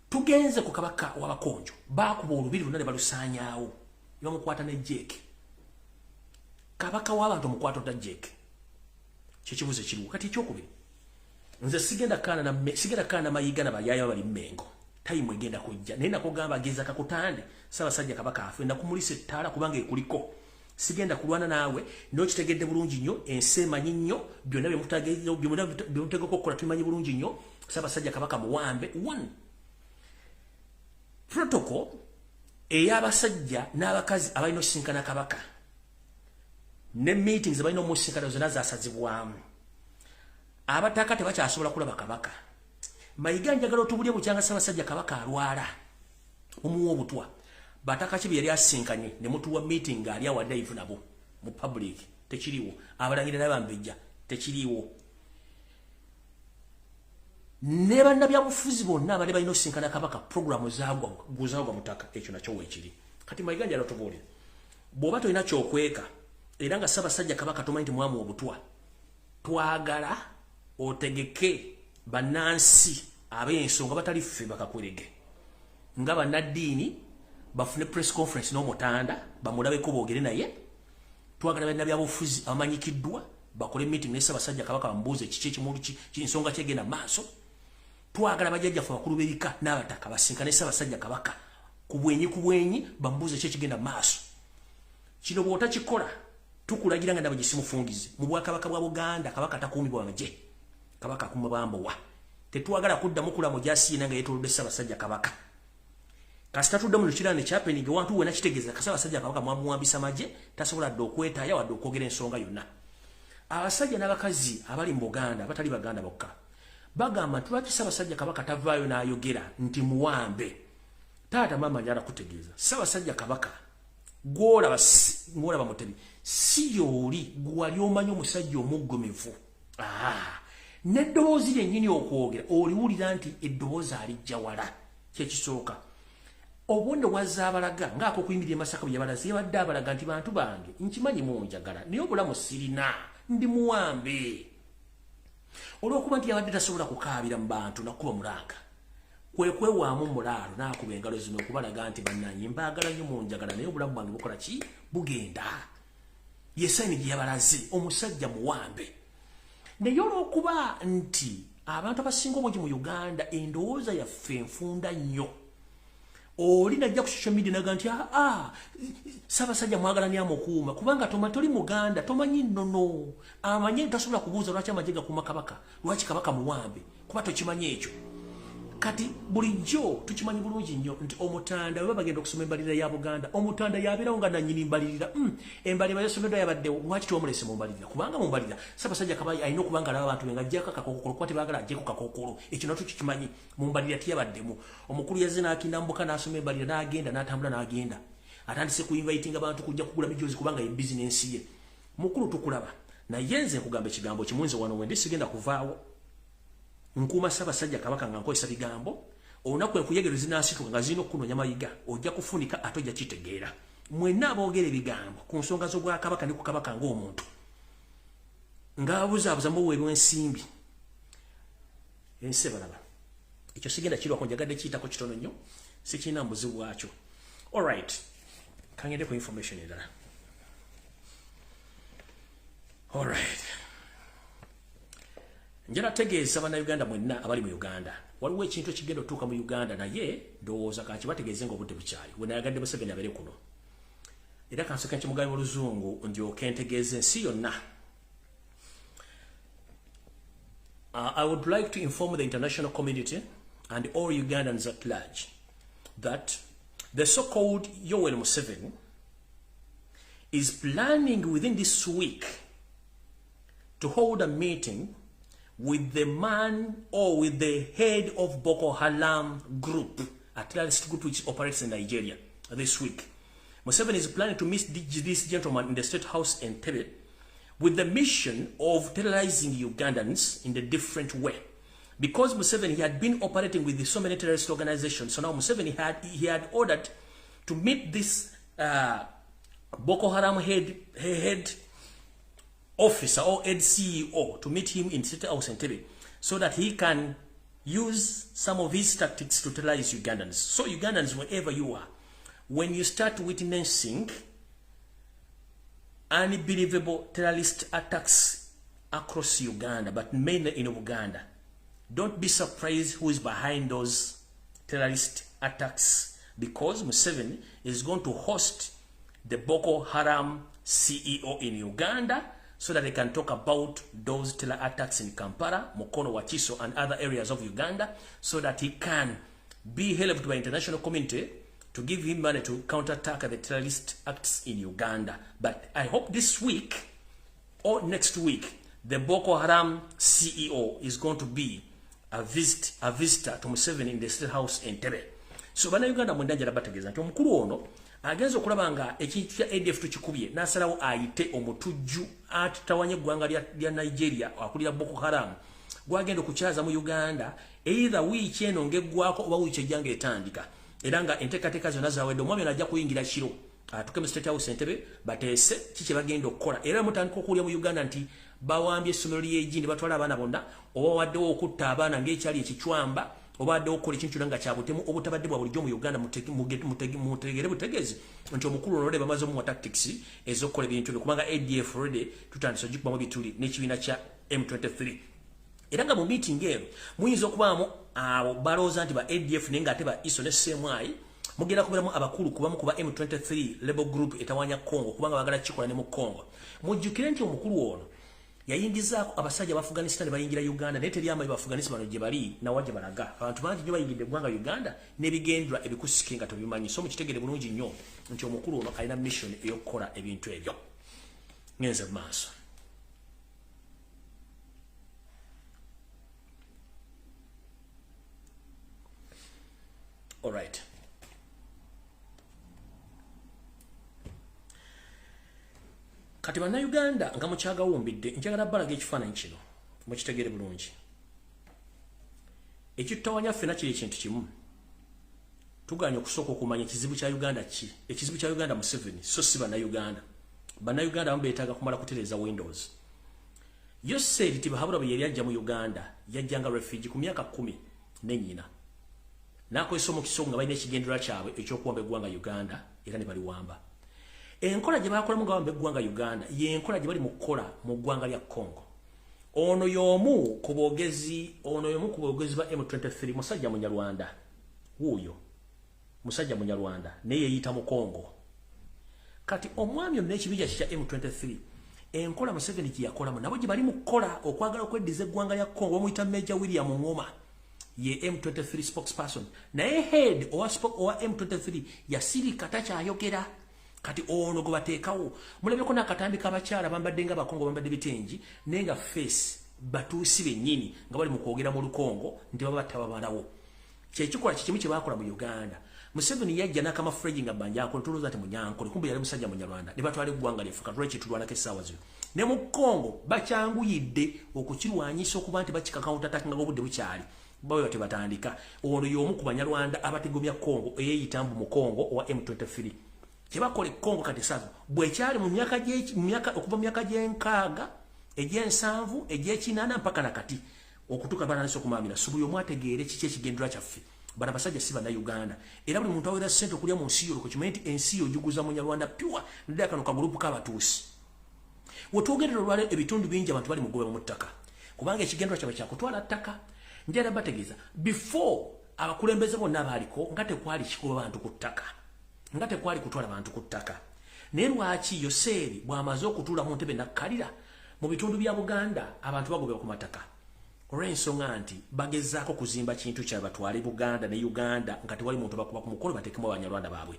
Tugenze ku Kabaka w'Abakonjo baakuba olubiri lwonna ne balusaanyaawo ne bamukwata ne Jake. Kabaka w'abantu omukwata odda Jake. Kyekibuuzo kiriwo kati ekyokubiri. Nze sigenda kaana Mayiga n'abayaayo bali Mmengo. Time egenda kujja naye nakugamba ageza kakutande Ssaabasajja Kabaka afe nakumulisa ettaala kubanga ekuliko. Sigenda kulwana naawe n'okitegedde bulungi nnyo ensi emanyi nnyo byonna byemutegeka okukola tumanyi bulungi nnyo. Ssaabasajja Kabaka muwambe. 1 protocol ey'abasajja n'abakazi abalina osisinkana Kabaka ne meetings abalina omusinkana zonna zaasazibwamu. Abataka tebakyasobola kulaba Kabaka. Mayiga njagala otubulye bukyanga Ssaabasajja Kabaka alwala omuwa obutwa. Bataka kibi yali asinkanye ne mutuwa meeting ali awadde ivu nabo mu public tekiriwo. Abalangira n'abambejja tekiriwo. Ne bannabyabufuzi bonna abali balina osinkana Kabaka programu zaagwa mutaka. Ekyo nakyo weekiri. Kati Mayiga njagala otubulye bw'oba tolina kyokweka era nga Ssaabasajja Kabaka tomanyi nti mwamu obutwa, twagala otegeke bannansi ab'ensonga batali ffe bakakwerege nga bannaddiini bafune press conference n'Omutanda bamulabeko boogere naye. Twagala bannabyabufuzi abamanyikiddwa bakole meeting ne Ssaabasajja Kabaka bamubuuze kiki ekimulu kinsonga kyegenda maaso. Twagala bajjajjaffe abakulu b'ebika n'abataka basinkane Ssaabasajja Kabaka ku bwenyi bamubuuze ki ekigenda maaso. Kino bw'otakikola tukulagira nga ndaba gisimufungize mu Bwakabaka bwa Buganda. Kabaka takuumibwa magye. Kabaka kuma bambowa. Tetwagala kuddamu kulamu gyasiina nga yeetolodde Ssaabasajja Kabaka. Kasita tuddamu lukirane kyapeni ge wantu wena kitegeeza Ssaabasajja Kabaka mwamuwambisa magye tasobola dde okwetaaya wadde okwogera ensonga yonna. Abasajja n'abakazi abali mu Buganda abatali Baganda bokka bagamba nti lwaki Ssaabasajja Kabaka tavaayo n'ayogera nti muwambe. Taata maama njala kutegeeza Ssaabasajja Kabaka gw'olaba Mutebi si y'oli gwali omanyi omusajja omuggomevu. N'eddoboozi lyennyini okwogera oliwulira nti eddoboozi alijja wala. Kyekisooka obonde wazza abalaga ng'ak'okuyimirira Masaka bwe yabalaze yabadde abalaga nti bantu bange nkimanyi munjagala naye obulamu sirina ndi muwambe. Olw'okuba nti yabadde tasobola kukaabira mu bantu nakuba mulanga kwe kwewaamu mulaalo n'akuba engalo zino okubalaga nti bannanyi mbaagala nnyo munjagala naye obulamu bwange bukola ki bugenda. Ye sayini gye yabalaze omusajja muwambe. Naye olw'okuba nti abantu abasinga obungi mu Uganda endowooza yaffe enfunda nnyo. Oli najja ku social media naga nti Ssaabasajja mwagala ni amukuuma kubanga toli Muganda tomanyi nnono. Amanye tasobola kubuuza lwaki amagye gakuuma Kabaka, lwaki Kabaka muwambe kuba tokimanyi ekyo. Kati bulijjo tukimanyi bulungi nnyo nti Omutanda bwe bagenda okusoma embalirira ya Buganda Omutanda yabeerawo nga nannyini mbalirira. Embalirira y'essomero yabaddewo lwaki twamulese mu mbalirira kubanga mu mbalirira Ssaabasajja Kabaka alina okuba nga alaba abantu be ng'aggyeko akakookolo kuba tebaagala aggyeko kakookolo. Ekyo nakyo tukimanyi mu mbalirira tiyabaddemu. Omukulu yazze n'akinda mbuka n'asoma embalirira n'agenda n'atambula n'agenda. Atandise ku inviting abantu kujja kugula mijoozi kubanga ye bizinensi ye. Mukulu tukulaba naye nze nkugamba ekigambo kimu nze wano wendi sigenda kuvaawo. Nkuuma Ssaabasajja Kabaka nga nkozesa bigambo olunaku enkuyegero zinaasituka nga zirina okukunoonya Mayiga ojja kufunika ate ojja kitegeera. Mwenna aboogera ebigambo ku nsonga z'Obwakabaka ne ku Kabaka ng'omuntu ng'abuzaabuza muweerwa ensimbi ensi balaba. Ekyo sigenda kirwako njagadde kiyitako kitono nnyo sikirina mbuzi bwakyo. Alright, kangende ku information endala. Alright, njala tegeeza bannayuganda mwenna abali mu Uganda waliwo ekintu ekigenda otuuka mu Uganda naye ndowooza kanti bategeeze ng'obudde bukyali we nayagadde Museveni abeere kuno era kansoka nkimugabe mu luzungu ndyoke ntegeeze ensi yonna. I would like to inform the international community and all Ugandans at large that the so-called Yoweri Museveni is planning within this week to hold a meeting with the man or with the head of Boko Haram group, a terrorist group which operates in Nigeria this week. Museveni is planning to meet this gentleman in the State House in Entebbe with the mission of terrorizing Ugandans in a different way. Because Museveni had been operating with so many terrorist organizations, so now Museveni had ordered to meet this Boko Haram head officer or head CEO to meet him in State House in Entebbe so that he can use some of his tactics to terrorize Ugandans. So Ugandans, wherever you are, when you start witnessing unbelievable terrorist attacks across Uganda, but mainly in Uganda, don't be surprised who is behind those terrorist attacks, because Museveni is going to host the Boko Haram CEO in Uganda so that they can talk about those terror attacks in Kampala, Mukono, Wachiso, and other areas of Uganda, so that he can be helped by international community to give him money to counterattack the terrorist acts in Uganda. But I hope this week or next week, the Boko Haram CEO is going to be a visitor to Museveni in the State House in Entebbe. So bana Uganda mwendanjala bategeza nti omukulu ono agenza okulaba nga ekintu kya ADF tukikubye n'asalawo ayite omutujju atawanye eggwanga lya Nigeria akulira Boko Haram gwagenda okukyaza mu Uganda either wiiki eno ng'eggwako oba wiiki ejjanga etandika. Era nga enteekateeka zonna zaawedde omwami ajja kuyingira kiro atuke mu State House Entebbe bateese kiki bagenda okukola. Era mutandika okuwulira mu Uganda nti bawambye essomero ly'Egi ne batwala abaana bonna, oba waddewo okutta abaana ng'ekyali ekicwamba, oba waddewo okukola ekintu kyonna nga kyabutemu obutabadde bwa bulijjo mu Uganda. Mutegere butegeezi nti omukulu ono bamaze omuwa tactics ez'okukola ebintu bye, kubanga ADF already tutandise ogikubamu bituli n'ekibiina kya M23. Era nga mu meeting eno muyinza okubaamu abo balowooza nti ba ADF naye ng'ate ba ISO ne CMI mugenda kubeeramu abakulu kubamu kuba M23 label group etawanya Congo, kubanga bagala kikola ne mu Congo. Mujjukire nti omukulu ono yayingizaako abasajja ba Afghanistan bayingira Uganda naye teri amaanyi ba Afghanistan bano gye bali nawa gye balaga. Abantu bangi nnyo bayingidde eggwanga Uganda n'ebigendwa ebikusike nga tobimanyi. So mukitegere bulungi nnyo nti omukulu ono alina mission ey'okukola ebintu ebyo. Ngenze mu maaso. All right. Kati bana Uganda nga mukyaga wumbidde njagala balaga ekifaananyi kino mukitegere bulungi. Ekitawanya ffena kiri ekintu kimu. Tuganya okusooka okumanya ekizibu kya Uganda ki. Ekizibu kya Uganda Museveni so si bana Uganda. Bana Uganda bambe beetaaga kumala kutereeza Windows. Yoseri Tibahabura bwe yali ajja mu Uganda yajjanga refugee ku myaka 10 ne nnyina. Nakwesa omukisa nga balina ekigendera kyabwe ekyokuwamba eggwanga Uganda era ne baliwamba. Enkola gye bakola mu gawamba eggwanga Uganda y'enkola gye bali mu kukola mu ggwanga lya Congo. Ono y'omu ku boogezi ba M23 musajja Munyarwanda. Wuuyo musajja Munyarwanda naye yeeyita mu Congo. Kati omwami omuna ekibinja kya M23 enkola Museveni gye yakolamu nabo gye bali mu kukola okwagala okweddiza eggwanga lya Congo omuyita Major William Ngoma ye M23 spokesperson. Naye head owa M23 yasirika takyayogera. Kati ono gwe bateekawo mulabeko n'akatambi k'abakyala bambadde nga Bakongo bambadde bitengi naye nga face batuusi bennyini nga bali mu kwogera mu Lukongo nti babatta babalawo. Kyekikola kikimu kye baakola mu Uganda. Museveni yajja n'akamafuregi nga Banjako ntulooza ati Munyankole kumbe yali musajja Munyarwanda ne batwala eggwanga lyaffe katulwaki tulwanako essaawa zino. Ne mu Congo bakyanguyidde okukirwanyisa okuba nti bakikakawuntatakinga ng'obudde bukyali. Bawe bate batandika ono y'omu ku Banyarwanda abategomya Congo eyeeyita mu Congo owa M23. Kyebakole Congo kati sasa bwekyali mu myaka okuva myaka gy'enkaaga egy'ensanvu egy'ekinana mpaka nakati okutuka bananise okumamira subuyo mwategeere kiki ekigendera kyaffe. Bana basajja si bana Uganda era buli muntu awera ssente okulya mu nsi yo kukimanyi nti ensi yo ojuguza Munyarwanda pure ndeka kano kagurupu k'abatuusi. Wetwogerera olwaleero ebitundu bingi abantu bali mugoba mu ttaka kubanga ekigendwa kyabe kya kutwala ttaka njala bategeeza before abakulembeze bonna baaliko nga tekwali kikuba bantu ku ttaka nga tekwali kutwala bantu ku ttaka naye lwaki Yoseeri bw'amaze okutuula mu ntebe nakkalira mu bitundu bya Buganda abantu bagobera ku mataka olw'ensonga nti bagezaako kuzimba kintu kya batwale Buganda ne Uganda nga tewali muntu bakuba ku mukolo batekemu Abanyarwanda baabwe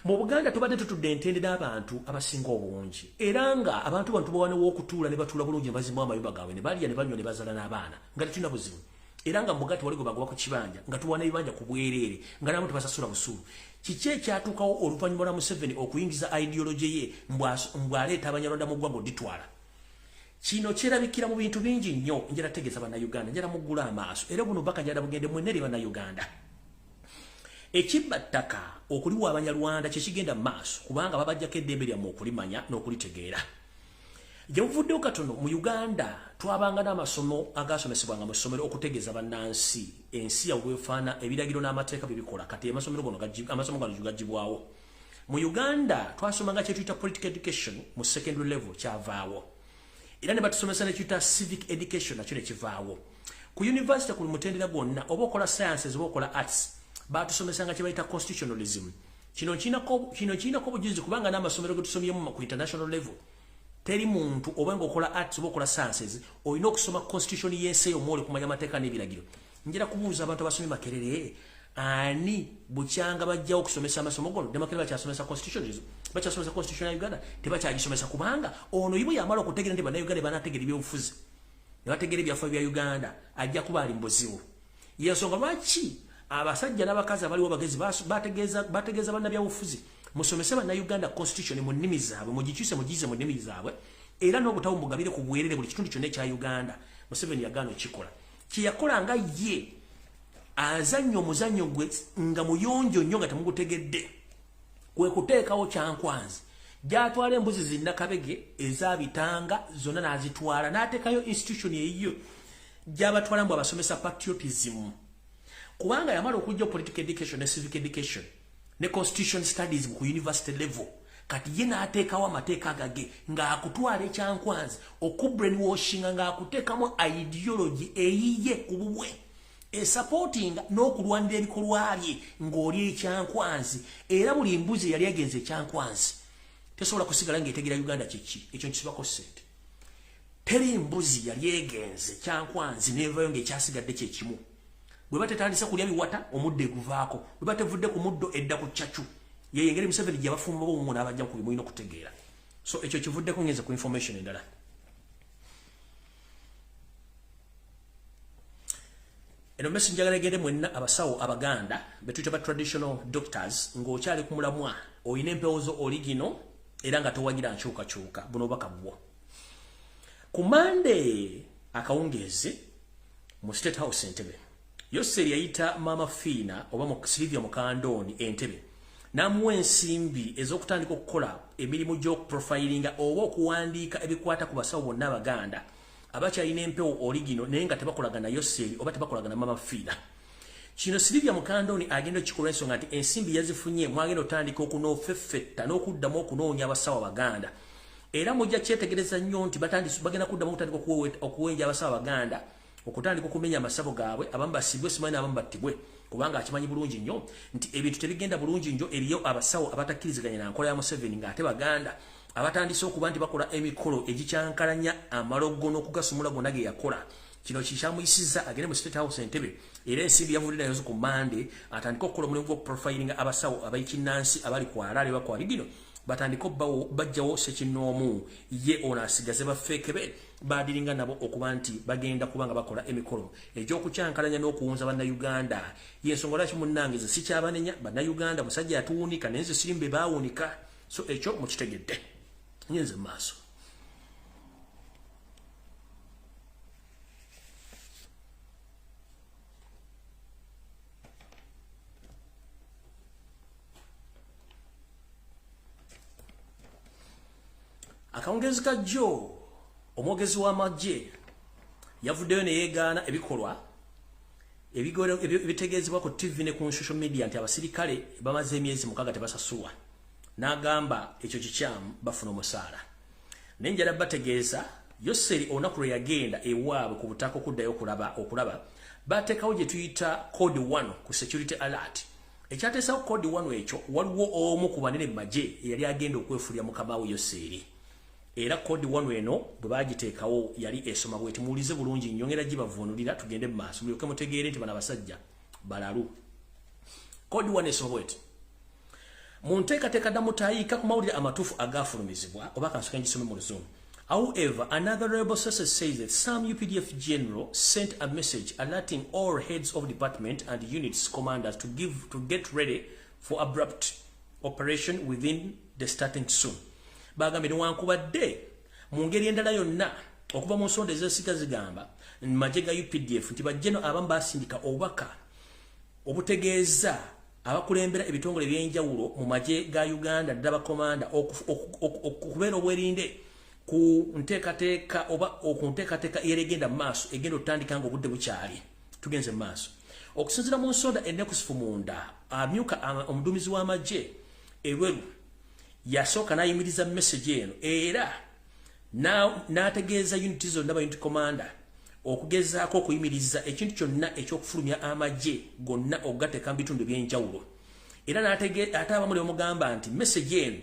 mu Buganda tubadde tutudde entende n'abantu abasinga obungi era nga abantu bantu bawane w'okutuula ne batuula bulungi ne bazimu amayumba gaabwe ne balya ne banywa ne bazaala n'abaana nga tetulina buzibu era nga mugati wali gwe bagoba ku kibanja nga tuwana ebibanja ku bwereere nga n'abantu basasula busuulu kiki ekyatuukawo oluvannyuma lwa Museveni okuyingiza ideology ye mbw'aleeta Abanyarwanda mu ggwanga oditwala kino kyerabikira mu bintu bingi nnyo njala tegeeza bannayuganda njala muggula amaaso era buno mpaka njala bugende mwenere bannayuganda ekibba ttaka okuliwa Abanyarwanda kyekigenda mu maaso kubanga babajjako eddembe lyammwe okulimanya n'okulitegeera gye buvuddewo katono mu Uganda twabanga n'amasomo agasomesebwanga mu ssomero okutegeeza bannansi ensi yabwefaana ebiragiro n'amateeka bibikola kati amasomo gano gagibwawo mu Uganda twasomanga kyetuyita political education mu secondary level kyavaawo era ne batusomesa nekyuyita civic education nakyo nekivaawo ku university ku mutendera gwonna oba okola sciences oba okola arts batusomesanga kye bayita constitutionalism kino kiinako obujulizi kubanga n'amasomero ge tusomyemu ku international level teri muntu oba ng'okola arts oba okola sciences olina okusoma constitution y'ensi eyo mwole kumanya amateeka n'ebiragiro njira kubuuza abantu abasomye Makerere ani bukyanga bajjawo okusomesa amasomo gono ne Makerere bakyasomesa constitutionalism bakyasomesa constitution ya Uganda tebakyagisomesa kubanga ono ibo yamala okutegeera nti bannayuganda banategeera ebyobufuzi ne bategeera ebyafaayo bya Uganda ajja kuba ali mu buzibu yensonga lwaki abasajja n'abakazi abaliwo bagezi bategeeza bannabyabufuzi musomese bannayuganda constitution mu nnimi zaabwe mugikyuse mugize mu nnimi zaabwe era n'obutawo mugabire ku bwerere buli kitundu kyonna ekya Uganda Museveni yagaana ekikola kyeyakola nga ye azannyo omuzannyo gwe nga muyonjo nnyo nga temugutegedde kwe kuteekawo kyankwanzi gyatwala embuzi zinnakabege ezabitanga zonna n'azitwala n'ateekayo institution eyiyo gy'abatwala mbu abasomesa patriotism kubanga yamala okujja political education ne civic education ne constitution studies ku university level kati ye n'ateekawo amateeka agage ng'akutwala ekyankwanzi okubrainwashinga ng'akuteekamu ideology eyiye ku bubwe esupportinga n'okulwanira ebikolwa bye ng'oli ekyankwanzi era buli mbuzi yali agenze ekyankwanzi tesobola kusigala ng'etegeera Uganda kiki ekyo nkisibako ssente teri mbuzi yali egenze ekyankwanzi n'evaayo ng'ekyasigadde kyekimu bwe batetandise kulya biwata omuddo eguvaako bwe batevudde ku muddo edda ku ccacu ye engeri Museveni gye bafumba bomu n'abajja ku bimulina okutegeera so ekyo kivuddeko ngenze ku information endala Endobesu njagala egende mwenna abasawo Abaganda betuyita ba traditional doctors ng'okyali ku mulamwa olina empewoozo oligino era nga towagira nkyukakyuka buno baka bwo ku Monday akawungeezi mu State House Entebbe Yoseeri yayita Mama Fiina oba mu Silivia Mukandooni Entebbe n'amuwa ensimbi ez'okutandika okukola emirimu gy'okuprofilinga oba okuwandiika ebikwata ku basawo bonna Abaganda abakyalina empewo oligino naye nga tebakolagana Yoseeri oba tebakolagana Mama Fiina kino Silivia Mukandooni agenda okikola ensonga nti ensimbi yazifunye mwagenda otandika okunoofeffetta n'okuddamu okunoonya abasawo Abaganda era mujja kyetegereza nnyo nti bagenda kuddamu okutandika okuwenja abasawo Abaganda okutandika okumenya amasabo gaabwe abamu basibwe simanyi n'abamu battibwe kubanga akimanyi bulungi nnyo nti ebintu tebigenda bulungi nnyo eriyo abasawo abatakkiriziganya na nkola ya Museveni ng'ate Baganda abatandise okuba nti bakola emikolo egikyankalanya amalogo n'okugasumula gonna ge yakola kino kikyamuyisizza agende mu State House Entebbe era ensimbi yavudde nayo ku Monday atandika okukola omulimu gw'okuprofilinga abasawo abayikinnansi abali ku alaale bakwali gino batandika bajjawo Ssekinnoomu ye ono asigaze bafeeke be badiringa nabo okuba nti bagenda kubanga bakola emikolo egy'okukyankalanya n'okuwunza bannayuganda yensonga lwaki munnange ze sikyabanenya bannayuganda musajja yatuwunika naye nze sirimbe baawunika so ekyo mukitegedde nyenze mu maaso akawungezi ka Joe omwogezi w'amagye yavuddeyo ne yeegaana ebikolwa ebitegeezebwa ku TV ne ku social media nti abasirikale bamaze emyezi 6 tebasasulwa n'agamba ekyo kikyamu bafuna omusaala naye njala bategeeza Yoseri onaku lwe yagenda ewaabwe ku butaka okuddayo okulaba bateekawo gye tuyita code 1 ku security alert. Ekyateesawo code 1 ekyo waliwo omu ku banene maje eyali agenda okwefulira mukama we Yoseri. Era code 1 eno bwe bagiteekawo yali esoma bweti muulize bulungi nnyongera gibavuunulira tugende mu maaso mulyoke mutegeere nti bano abasajja balalu. Code 1 esoma bweti. Mu nteekateeka damutayiika ku mawulire amatuufu agaafulumizibwa oba kansoke ngisome mu Luzungu. However, another rebel source says that some UPDF general sent a message alerting all heads of department and units commanders to get ready for abrupt operation within the starting soon. Bagambye newankubadde mu ngeri endala yonna okuva mu nsonda ez'esika zigamba maje ga UPDF nti bajjeno abamu basindika obubaka obutegeeza abakulembera ebitongole ebyenjawulo mu maje ga Uganda ddaba komanda okubeera obwerinde ku nteekateeka oba okunteekateeka eregenda maaso egenda otandika nga obudde bukyali tugenze maaso okusinziira mu nsonda ennekusifu munda amyuka omuduumizi w'amagye Lweru yasooka n'ayimiriza message eno era n'ategeeza unity zonna ba unity commander okugezaako okuyimiriza ekintu kyonna ekyokufulumya amagye gonna okugateeka mu bitundu ebyenjawulo era ate abamu ne bamugamba nti message eno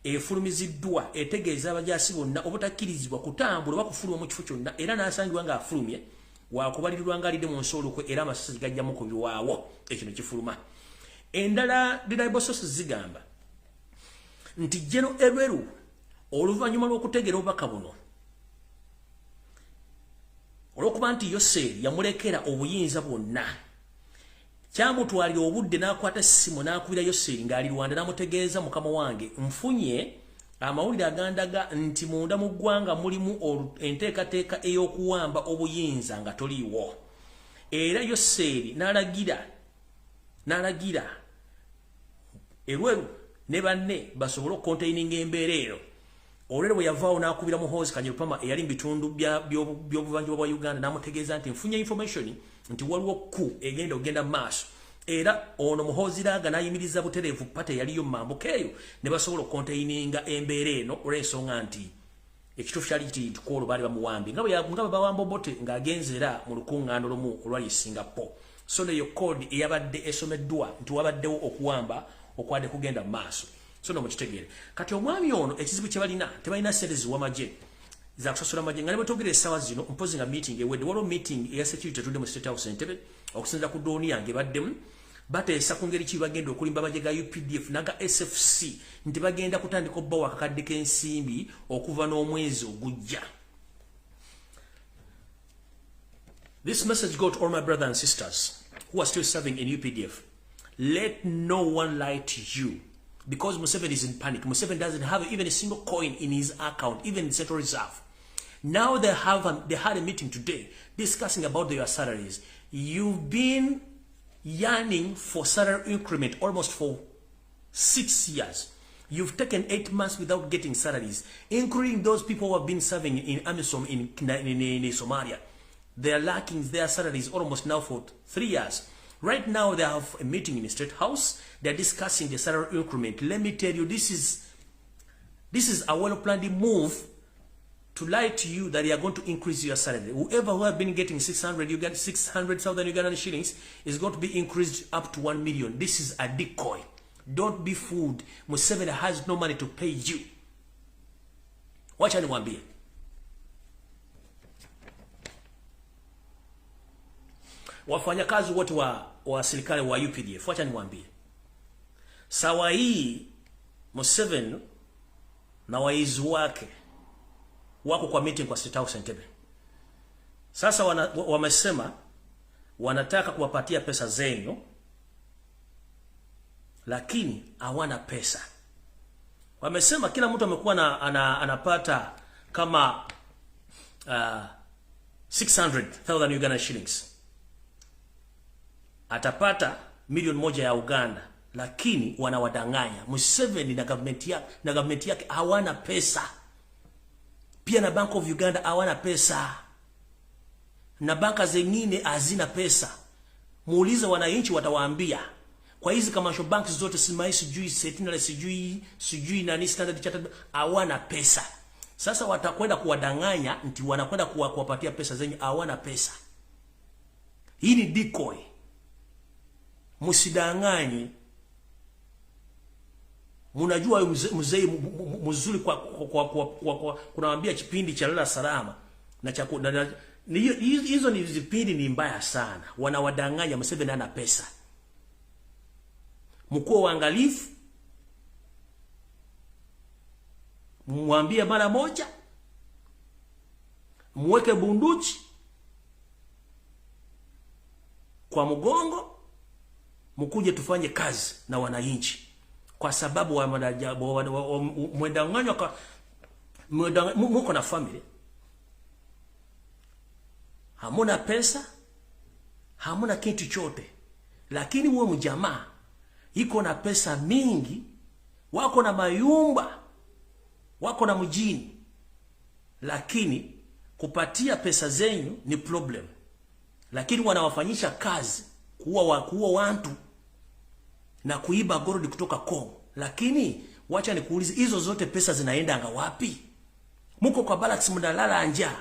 efulumiziddwa etegeeza abajaasi bonna obutakkirizibwa kutambula oba kufuluma mu kifo kyonna era n'asangibwa ng'afulumye wakubalirirwa ng'alidde mu nsoolokwe era amasasi gajjamu kubibwawo ekino kifuluma. Endala reliable sources zigamba nti General Lweru oluvannyuma lw'okutegeera obubaka buno olw'okuba nti Yoseri yamulekera obuyinza bwonna kyamutwalira obudde n'akwata essimu n'akubira Yoseri ng'ali Rwanda n'amutegeeza mukama wange nfunye amawulire agandaga nti munda mu ggwanga mulimu enteekateeka ey'okuwamba obuyinza nga toliiwo. Era Yoseri n'alagira Lweru ne banne basobole okukontaininga embeera eno. Olwero bwe yavaawo n'akubira muhoozi Kanyerupama eyali mu bitundu by'obuvanjuba bwa Uganda n'amutegeeza nti nfunye information nti waliwo ku egenda ogenda maaso era ono muhoozi Laaga n'ayimiriza butereevu pata yaliyo mu mambuka eyo ne basobola okukontaininga embeera eno olw'ensonga nti ekituufu kyali kiti tukoolo baali bamuwambye nga bwe bawamba Obote ng'agenze era mu lukuŋŋaano lumu olwali Singapore. So neyo kodi eyabadde esomeddwa nti wabaddewo okuwamba okwadde kugenda maaso. So no mukitegeere kati omwami ono ekizibu kye tebalina ssente ziwamagye za kusasula amagye nga ne bwetwogera essaawa zino mpozi nga meeting ewedde waliwo meeting eya security etudde mu State House Entebbe okusinziira ku dooni yange baddemu bateesa ku ngeri ki bagenda okulimba amagye ga UPDF naga SFC nti bagenda kutandika obbawo akakadde k'ensimbi okuva n'omwezi ogujja. This message go to all my brothers and sisters who are still serving in UPDF. Let no one lie to you. Because Museveni is in panic. Museveni doesn't have even a single coin in his account, even in the Central Reserve. Now they had a meeting today discussing about your salaries. You've been yearning for salary increment almost for 6 years. You've taken 8 months without getting salaries, including those people who have been serving in AMISOM in Somalia. They are lacking their salaries almost now for 3 years. Right now, they have a meeting in the State House. They're discussing the salary increment. Let me tell you, this is a well-planned move to lie to you that they are going to increase your salary. Whoever who have been getting 600,000 Ugandan shillings is going to be increased up to 1 million. This is a decoy. Don't be fooled. Museveni has no money to pay you. Watch anyone be. Wafanyakazi wote wa serikali wa UPDF, wacha niwaambie. Sawa hii Museveni na waizi wake wako kwa meeting kwa State House Entebbe. Sasa wamesema wanataka kuwapatia pesa zenyu lakini hawana pesa. Wamesema kila mtu amekuwa anapata kama 600,000 Uganda shillings. Atapata milioni 1 ya Uganda, lakini wanawadanganya. Museveni na government yake hawana pesa. Pia na Bank of Uganda hawana pesa. Na banka zingine hazina pesa. Muulize wananchi watawaambia. Kwa hizi commercial banks zote sijui Setinale sijui nani Standard Chartered hawana pesa. Sasa watakwenda kuwadanganya nti wanakwenda kuwapatia pesa zenye hawana pesa. Hii ni decoy. Msidanganye. Mnajua mzee mzuri kwa kunaambia kipindi cha lala salama na cha hizo ni vipindi ni mbaya sana. Wanawadanganya Museveni ana pesa. Mkuu waangalifu. Mwambie mara moja. Mweke bunduki kwa mgongo, mkuje tufanye kazi na wananchi. Kwa sababu mwendanganywa kwa muko na family. Hamuna pesa, hamuna kitu chote. Lakini wewe mjamaa iko na pesa mingi, wako na mayumba, wako na mjini. Lakini kupatia pesa zenyu ni problem. Lakini wanawafanyisha kazi kuua watu na kuiba gold kutoka Kongo. Lakini wacha nikuulize, hizo zote pesa zinaenda anga wapi? Muko kwa barracks mnalala njaa.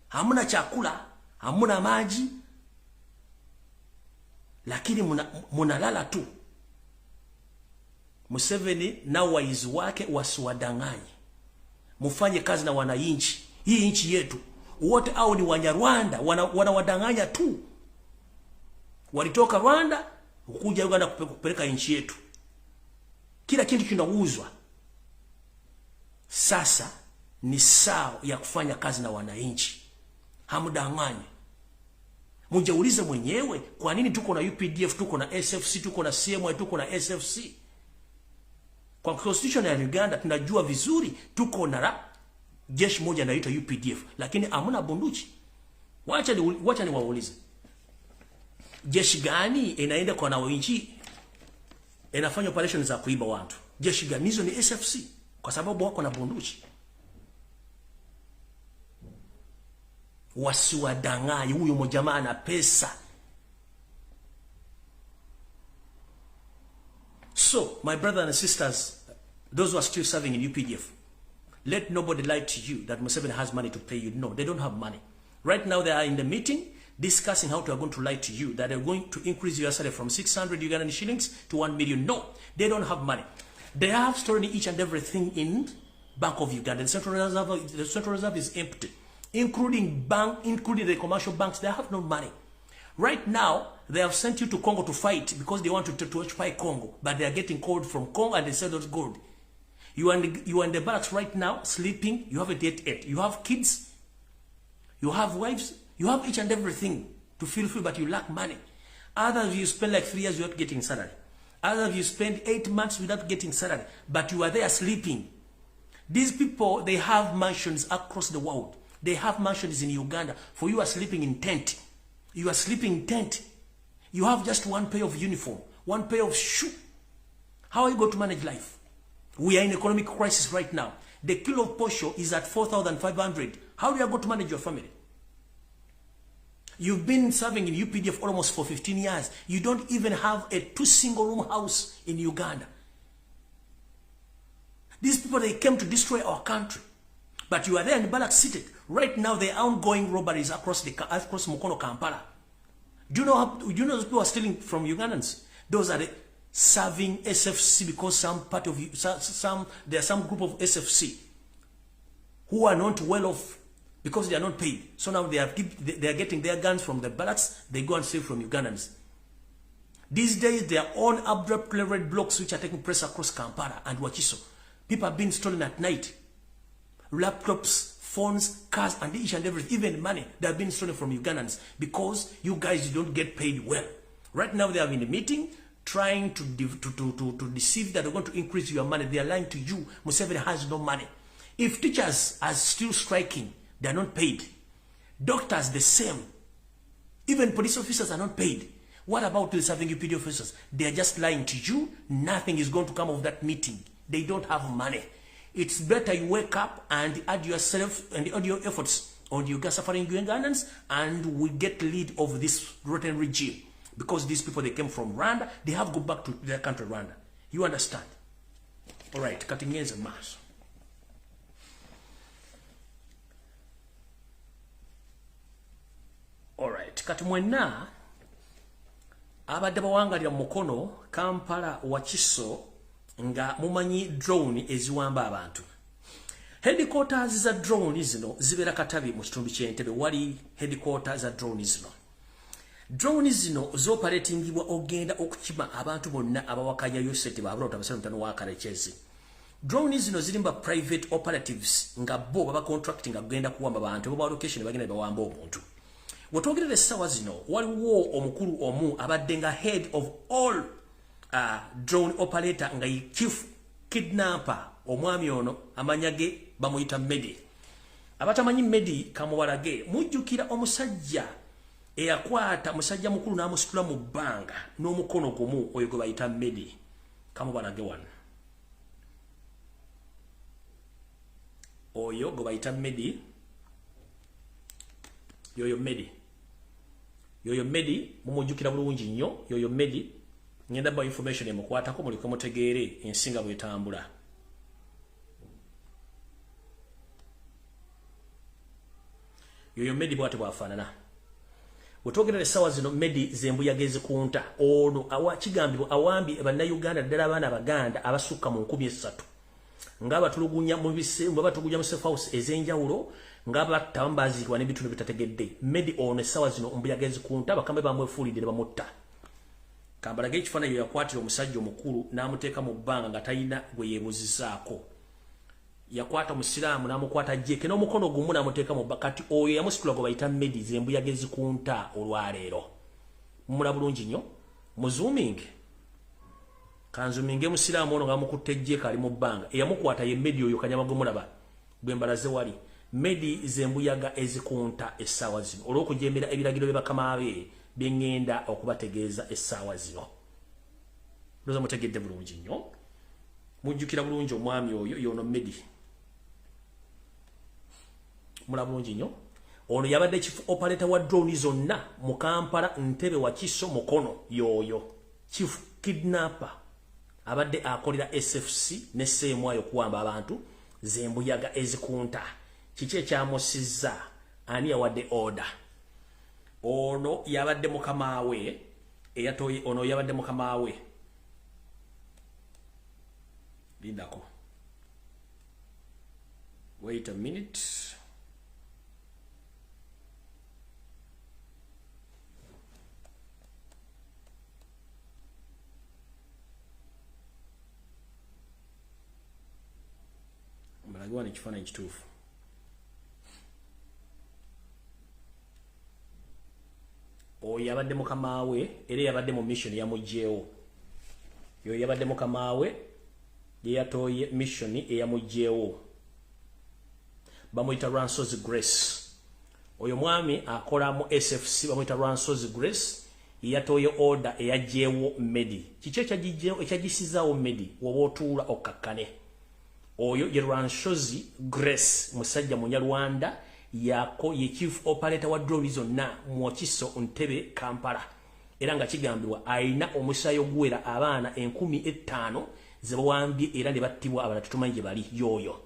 Hamuna chakula, hamuna maji. Lakini mnalala tu. Museveni na waizi wake wasiwadanganye. Mufanye kazi na wananchi. Hii nchi yetu. Wote au ni Wanyarwanda, wanawadanganya tu. Walitoka Rwanda kuja Uganda kupeleka nchi yetu. Kila kitu kinauzwa. Sasa ni sawa ya kufanya kazi na wananchi. Hamdanganye. Mjaulize mwenyewe kwa nini tuko na UPDF, tuko na SFC, tuko na CMY, tuko na SFC. Kwa constitution ya Uganda tunajua vizuri tuko na jeshi moja inaitwa UPDF, lakini hamuna bunduki. Wacha ni waulize. Jeshi gani inaenda kwa wananchi inafanya operations za kuiba watu? Jeshi gani? Hizo ni SFC kwa sababu wako na bunduki. Wasiwadanganye, huyo mjamaa na pesa. So, my brothers and sisters, those who are still serving in UPDF, let nobody lie to you that Museveni has money to pay you. No, they don't have money. Right now they are in the meeting discussing how they are going to lie to you, that they're going to increase your salary from 600 Ugandan shillings to 1 million. No, they don't have money. They have stored each and everything in Bank of Uganda. The Central Reserve is empty, including the commercial banks. They have no money. Right now, they have sent you to Congo to fight because they want to occupy Congo, but they are getting cold from Congo and they sell those gold. You are in the barracks right now, sleeping. You haven't yet ate. You have kids. You have wives. You have each and everything to feel free, but you lack money. Others of you spend like 3 years without getting salary. Others of you spend 8 months without getting salary, but you are there sleeping. These people, they have mansions across the world. They have mansions in Uganda. For you are sleeping in tent. You are sleeping in tent. You have just one pair of uniform, one pair of shoe. How are you going to manage life? We are in economic crisis right now. The kilo of posho is at 4,500. How are you going to manage your family? You've been serving in UPDF almost for 15 years. You don't even have a 2 single-room house in Uganda. These people, they came to destroy our country. But you are there in the barracks seated. Right now, there are ongoing robberies across Mukono, Kampala. Do you know those people are stealing from Ugandans? Those are the serving SFC because some part of you, there are some group of SFC who are not well off because they are not paid. So now they are getting their guns from the barracks. They go and steal from Ugandans. These days, there are own abrupt red blocks which are taking place across Kampala and Wakiso. People are being stolen at night. Laptops, phones, cars, and each and everything, even money, they have been stolen from Ugandans because you guys don't get paid well. Right now, they are in a meeting trying to deceive that they're going to increase your money. They are lying to you. Museveni has no money. If teachers are still striking, they are not paid. Doctors, the same. Even police officers are not paid. What about the serving UPD officers? They are just lying to you. Nothing is going to come of that meeting. They don't have money. It's better you wake up and add yourself and add your efforts on your suffering Ugandans, and we get lead of this rotten regime. Because these people, they came from Rwanda, they have to go back to their country, Rwanda. You understand? All right, cutting ends and mass. kati mwenna abadde bawangalira mukono Kampala Wakiso nga mumanyi drone eziwamba abantu. Headquarters za drone zino zibera Katabi mu kitundu ky'Entebbe wali headquarters za drone zino. Drone zino zoperatingibwa ogenda okukima abantu bonna abawakanya yosete babulota basalutano wa Karechezi. Drone zino zirimba private operatives nga bo baba contracting agenda kuwamba abantu baba location bagenda bawamba omuntu. Watogerere sawa zino waliwo omukulu omu abadde nga head of all drone operator nga chief kidnapper omwami ono amanyage bamuyita Medi. Abatamanyi Medi kamuwalage mujjukira omusajja eyakwata musajja mukulu n'amusitula mu bbanga n'omukono gumu oyo gwe bayita Medi. Kamubalage wano. Oyo gwe bayita Medi. Yoyo Medi mumujjukira bulungi nnyo. Yoyo Medi ngenda ba information emukwatako muliko mutegeere ensinga bwetambula. Yoyo Medi bwate bwafaanana. Wetogerere sawa zino Medi zembuyaga ezikunta. Ono awakigambibwa awambi bannayuganda ddala abaana Abaganda abasukka mu 13. Nga batulugunya mu bisembo batugunya mu safe house ezenjawulo nga batambaziikwa n'ebitundu bitategedde. Medi ono sawa zino mbuyaga ezikunta bakambe bamwefuulidde bamutta. Kambalage ekifaananyi yakwatira omusajja omukulu n'amuteeka mu bbanga nga talina gwe yeebuuzizaako. Yakwata musiraamu n'amukwata jjeke n'omukono gumu n'amuteeka mu bakati oyo yamusitula gwe bayita Medi zembuyaga ezikunta olwaleero. Mumula bulungi nnyo muzuuminge. Kanzuminge musiraamu ono ng'amukutte jjeke ali mu bbanga eyamukwata ye Medi oyo kanyama gwe mulaba bwe mbalaze wali. Medi zembuyaga ezikunta essaawa zino olw'okujembera ebiragiro bye bakama be bengenda okubategeeza essaawa zino. Loza mutegedde bulungi nnyo. Mujjukira bulungi omwami oyo yono Medi. Mula bulungi nnyo. Ono yabadde chief operator wa drone zonna mu Kampala Ntebe Wakiso Mukono yoyo. Chief kidnapper abadde akolera SFC ne Semwayo kuwamba abantu zembuyaga ezikunta. Kiki ekyamusizza ani yawadde order. Ono yabadde mukama we eyatoye ono yabadde mukama we. Lindako. Wait a minute. Mbalagwa ni kifaananyi kituufu. Oyo yabadde mukama we era yabadde mu mission yamugyewo. Yo yabadde mukama we yatoye mission eyamugyewo. Bamuyita Ranso's Grace. Oyo mwami akola mu SFC bamuyita Ranso's Grace yatoye order eyagyewo Medi. Kiki ekyagisizzaawo Medi woba otuula okakkane. Oyo ye Ranso's Grace musajja Munyarwanda yako ye chief operator wa drone zonna mu Wakiso Ntebe Kampala. Era nga kigambibwa ayina omusayo gwera abaana 15,000 zebawambye era ne battibwa abala tutumanyi gye bali yoyo.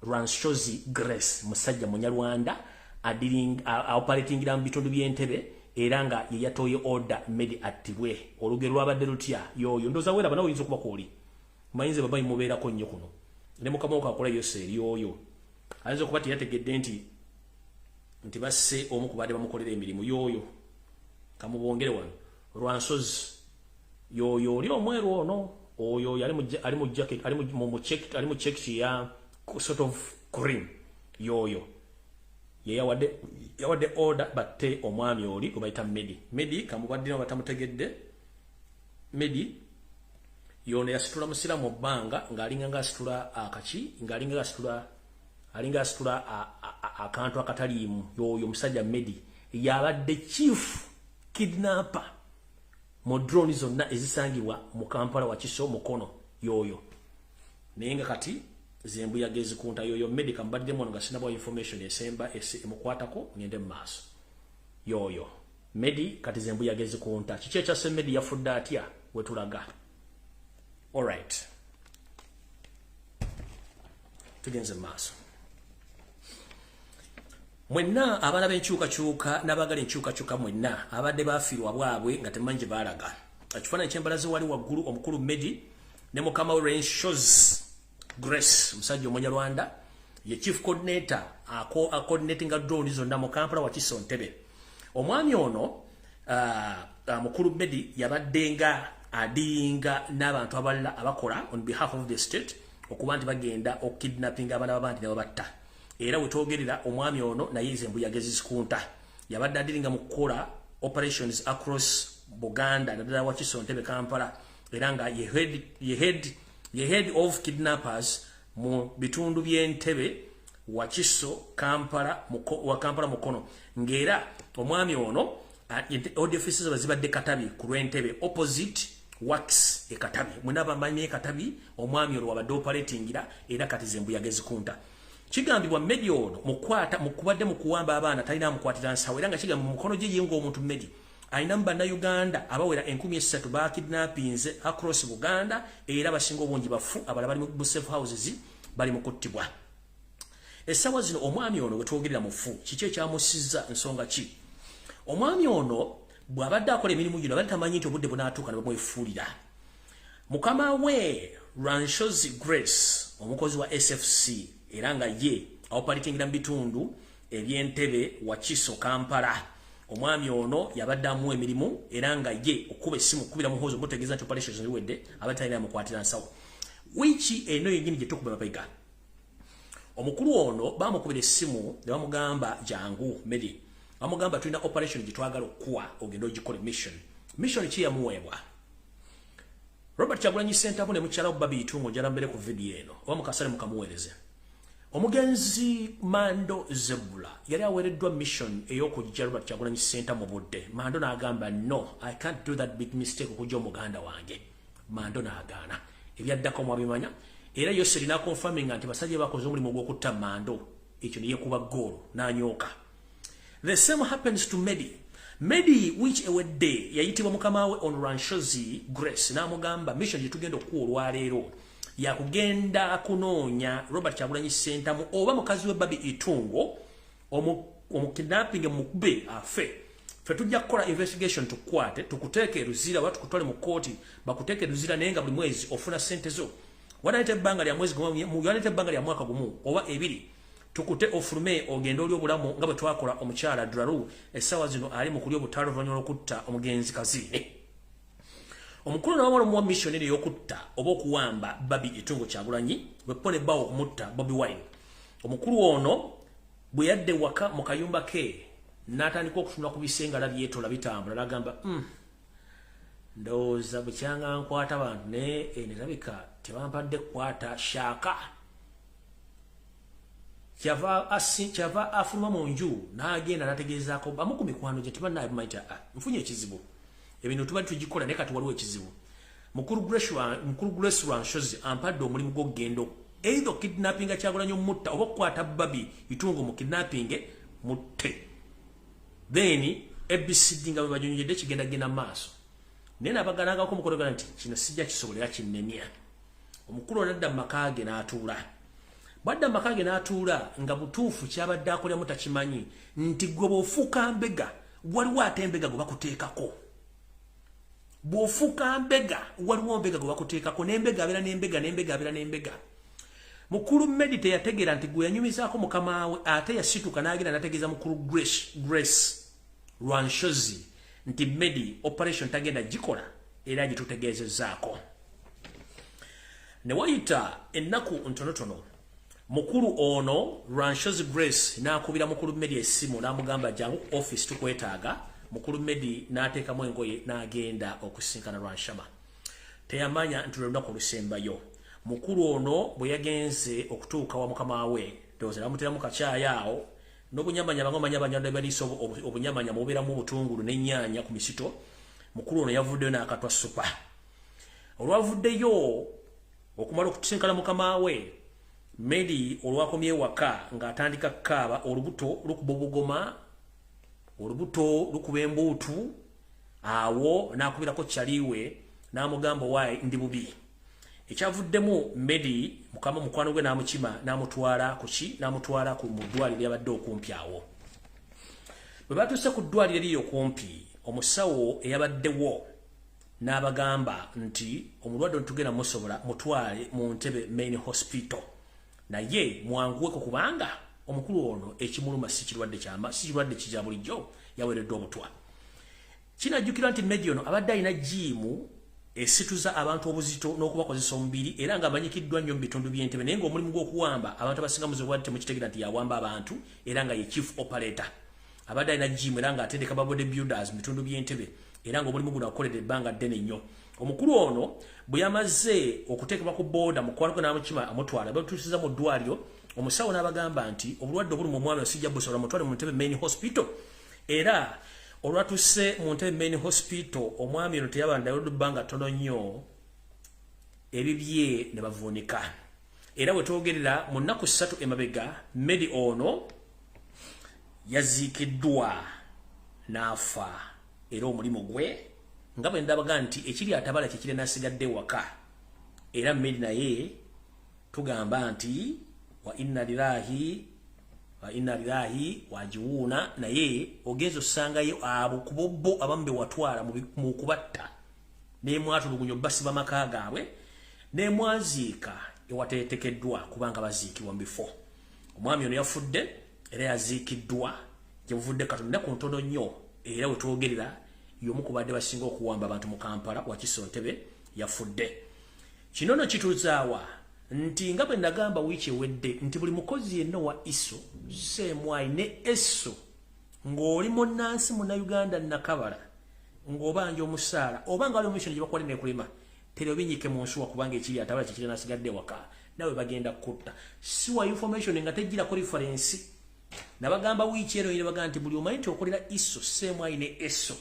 Ranso's Grace musajja Munyarwanda operatingira mu bitundu by'Entebe era nga ye yatoye order Medi attibwe. Olugero lwabadde lutya yoyo ndoza wera bana oyinza okuba kwoli. Mayinze babayi mubeerako nnyo kuno. Ne mukama okakola yose yoyo. Ayinza okuba yategedde nti basse omu ku baadde bamukolera emirimu yoyo. Kamubongere wano. Ranso's yoyo oli omweru ono. Oyo ali mu jacket ali mu check ya sort of cream yoyo. Ye yawadde order batte omwami oli kubayita Medi. Medi kamubadde batamutegedde. Medi yono yasitula musira mu bbanga ng'alinga ngasitula akaki ng'alinga asitula akantu akataliimu yoyo musajja Medi yabadde chief kidnapper mu drone zonna ezisangibwa mu Kampala Wakiso Mukono yoyo. Naye nga kati zembuyaga ezikunta yoyo Medi kamubadde nga sinabwa information esemba emukwatako ngende mu maaso yoyo Medi kati zembuyaga ezikunta. Kiki ekyase Medi yafudde atya wetulaga. Alright. Tugenze maaso. Mwenna abana b'enkyukakyuka n'abaagala enkyukakyuka mwenna abadde baafiirwa bwabwe nga temanyi gye baalaga. Ekifaananyi ky'embalaze wali waggulu omukulu Medi ne mukama we Renshaws Grace omusajja Omunyarwanda ye chief coordinator coordinating drone zonna mu Kampala Wakiso Ntebe. Omwami ono mukulu Medi yabaddenga adinga n'abantu abalala abakola on behalf of the state okuba nti bagenda okukidnappinga abaana b'abantu ne babatta. Era wetwogerera omwami ono naye enzembuyaga ezizikunta yabadde adiringa mu kukola operations across Buganda naddala Wakiso Ntebe Kampala era nga ye head of kidnappers mu bitundu by'Entebe Wakiso Kampala Mukono ngera omwami ono odi offices bazibadde Katabi ku Lwentebe opposite Wax e Katabi mwenaba manyi Katabi omwami ono wabadde operatingira era kati zembuyaga ezikunta. Kigambibwa Medi ono mukubadde mu kuwamba abaana talina mukwatira nsawo era nga kigambibwa mu mukono gye yenga omuntu Medi ayina mu Bannayuganda abawera 13,000 bakidnappinze across Buganda era basinga obungi bafu abala bali mu safe houses bali mu kuttibwa. Essawa zino omwami ono wetwogerera mufu kiki ekyamusizza nsonga ki? Omwami ono bw'abadde akola emirimu gino abadde tamanyi nti obudde bunaatuuka ne bamwefuulira. Mukama we Renshaws Grace omukozi wa SFC era nga ye awoperatingira mu bitundu eby'Entebe Wakiso Kampala. Omwami ono yabadde amuwa emirimu era nga ye okuba essimu okubira muhoozi omutegeeza nti operations ziwedde abadde talina mukwatira nsawo. Wiki eno yennyini gye tukuba mapayiga. Omukulu ono bamukubira essimu ne bamugamba jangu Medi. Bamugamba tulina operation gye twagala okuwa ogenda ogikole mission. Mission ki yamuweebwa? Robert Kyagulanyi Ssentamu ne mukyala we Babi Itungo njala mbere ku video eno oba mukasale mukamuweereze. Omugenzi Mando Zebula yali aweereddwa mission ey'okujja Robert Kyagulanyi Ssentamu mu budde. Mando n'agamba no, I can't do that big mistake okujja omuganda wange. Mando n'agaana. Ebyaddako mwabimanya era yose lina confirming nti basajja bakoze omulimu gw'okutta Mando. Ekyo ne yekuba ggoolo n'anyooka. The same happens to Medi which ewedde yayitibwa mukama we on Renshaws Grace n'amugamba mission gye tugenda okuwa olwaleero yakugenda kunoonya Robert Kyagulanyi Ssentamu oba mukazi we Babi Itungo omukidnapping mukube afe. Fe tujja kukola investigation tukwate tukuteeke eruzira watu kutwale mu kooti bakuteeke eruzira naye nga buli mwezi ofuna ssente zo. Wanayita ebbanga lya mwezi gumu wanayita ebbanga lya mwaka gumu oba ebiri tukute ofulume ogenda oli obulamu nga bwe twakola omukyala Draru essawa zino ali mu kulya obutalo oluvannyuma lw'okutta omugenzi Kazini. Omukulu n'awamala omuwa mission eri ey'okutta oba okuwamba Babi Itungo Kyagulanyi bwepone bbawo okumutta Bobi Wine. Omukulu ono bwe yadde waka mu kayumba ke n'atandika okutunula ku bisengala byetola bitambula n'agamba ndowooza bukyanga nkwata bantu naye nerabika tebampadde kukwata shaaka. Kyava afuluma mu nju n'agenda n'ategeezaako bamu ku mikwano gye tibannaye bumayita nfunye ekizibu ebintu tubadde tugikola naye kati waliwo ekizibu. Mukulu Grace Renshaws ampadde omulimu gw'okugenda either kidnappinga Kyagulanyi omutta oba okukwata Babi Itungo mu kidnapping mutte. Then ABCD nga bwe banyonyedde kigenda genda maaso. Naye nabaganangako omukologana nti kino sijja kisobolera kinnemya. Omukulu nadda mu maka ge n'atuula. Badda mu maka ge n'atuula nga butuufu kyabadde akolemu takimanyi nti gwe bw'ofuuka mbega waliwo ate mbega gwe bakuteekako. Bw'ofuuka mbega waliwo mbega gwe bakuteekako n'embega abeera n'embega n'embega abeera n'embega. Mukulu Medi teyategeera nti gwe yanyumizaako mukama we ate yasituka n'agenda n'ategeeza mukulu Grace Renshaws nti Medi operation tagenda gikola era gitutegeezezzaako. Ne wayita ennaku ntonotono mukulu ono Renshaws Grace n'akubira mukulu Medi essimu n'amugamba jangu office tukwetaaga. Mukulu Medi n'ateekamu engoye n'agenda okusinkana Rwanshama. Teyamanya nti lunaku olusembayo. Mukulu ono bwe yagenze okutuuka wa mukama we ndowooza namuteramu kakyaya awo n'obunyamanya bangomanya abanyanda baliisa obunyamanya mubeeramu obutungulu n'ennyaanya ku misito. Mukulu ono yavuddeyo n'akatwa supa. Olwavuddeyo okumala okusinkana mukama we Medi olwakomye waka ng'atandika kukaaba olubuto lukuba obugoma olubuto lukuba embuutu awo n'akubirako kyaliwe n'amugamba waayi ndi bubi. Ekyavuddemu Medi mukama mukwano gwe n'amukima n'amutwala ku ki n'amutwala ku mu ddwaliro lyabadde okumpi awo. bwe batuse ku ddwaliro eriyo kumpi omusawo eyabaddewo n'abagamba nti omulwadde tugenda musobola mutwale mu Ntebe Main Hospital naye mwanguweko kubanga omukulu ono ekimuluma si kirwadde kijja bulijjo yaweereddwa omutwa. Kinajjukira nti Medio ono abadde alina jiimu esituza abantu obuzito n'okubakozesa omubiri era ng'amanyikiddwa nnyo mu bitundu by'Entebbe naye ng'omulimu gw'okuwamba abantu abasinga muzobwadde temukitegeera nti yawamba abantu era nga ye chief operator. Abadde alina jiimu era ng'atendeka ba body builders mu bitundu by'Entebbe era ng'omulimu guno akoledde ebbanga ddene nnyo. Omukulu ono bwe yamaze okuteekebwa ku booda mukwalako n'amukima amutwala batuusiza mu ddwaliro omusawo n'abagamba nti obulwadde obuli mu mwami osijja busobola mutwale mu Ntebe Main Hospital era olwatuse mu Ntebe Main Hospital omwami ono teyabandayo bbanga ttono nnyo ebibye ne bavuunika era bwe twogerera mu nnaku 3 emabega Medi ono yaziikiddwa n'afa era omulimu gwe nga bwe ndabaga nti ekiri atabala kikire nasigadde waka era Medi naye tugamba nti wa inna lillahi wajiwuna naye ogezo sangayo abo kubobbo abambe watwala mu kubatta ne mwatulugunyo basi bamaka gaabwe ne mwaziika ewatetekeddwa kubanga baziikibwa before. Omwami ono yafudde era yaziikiddwa gyevudde Katonda ku ntono nnyo era we twogerera y'omu ku badde basinga okuwamba abantu mu Kampala Wakiso Ntebe yafudde. Kino no kituzaawa nti nga bwe nagamba wiiki ewedde nti buli mukozi yenna wa ISO semwai ne ESO ng'oli munnansi Munnayuganda nakabala ng'obanja omusaala oba nga wali omumisoni gye bakwali nekulema terebinyike mu nsuwa kubanga ekiri atabala kikiri nasigadde waka nawe bagenda kutta siwa information nga tegirako reference nabagamba wiiki ero ine bagamba nti buli omanyi nti okolera ISO semwai ne ESO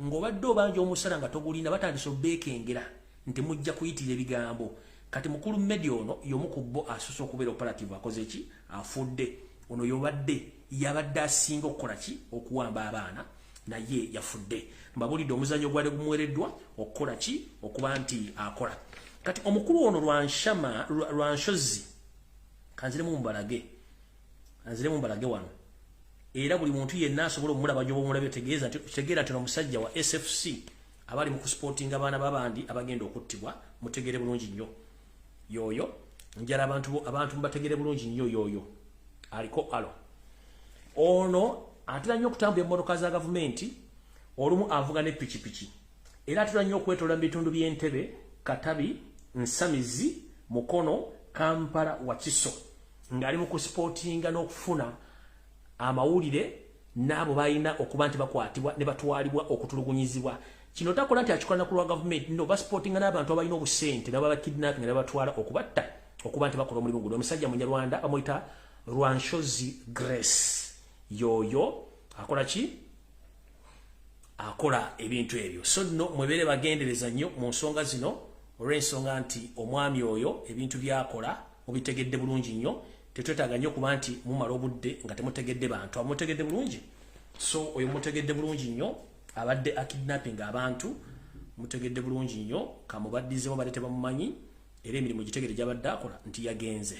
ng'obadde obanja omusaala nga togulina batandise obbeekengera nti mujja kuyitira ebigambo. Kati mukulu Medio ono y'omu ku bo asusse okubeera operative akoze ki afudde ono yabadde asinga okukola ki okuwamba abaana naye yafudde. Mbabulidde omuzannyo gwali gumuwereddwa okukola ki okuba nti akola. Kati omukulu ono lwanshozi kanziremu mbalage wano era buli muntu yenna asobola omulaba gyoba omulabye tegeera nti omusajja wa SFC abali mu kusportinga abaana babandi abagenda okuttibwa mutegere bulungi nnyo yoyo njala abantu mbategere bulungi nnyo yoyo aliko alo ono atera nnyo okutambula emmotoka za gavumenti olumu avuga ne pikipiki era atera nnyo okwetoola mu bitundu by'Entebbe Katabi Nsamizi Mukono Kampala Wakiso ng'ali mu kusportinga n'okufuna amawulire n'abo balina okuba nti bakwatibwa ne batwalibwa okutulugunyizibwa. Kino takola nti akikola na kulwa government no basportinga n'abantu abalina obusente n'aba kidnapping ne batwala okubatta okuba nti bakola omulimu guno. Omusajja Munyarwanda bamuyita Lwanshozi Grace yoyo akola ki akola ebintu ebyo. So no mwebere bagendereza nnyo mu nsonga zino olw'ensonga nti omwami oyo ebintu byakola mubitegedde bulungi nnyo tetwetaaga nnyo kuba nti mumala obudde nga temutegedde bantu amutegedde bulungi. So oyo mutegedde bulungi nnyo abadde akidnapping abantu mutegedde bulungi nnyo kamubaddizeemu badde tebamumanyi era emirimu gitegere gy'abadde akola nti yagenze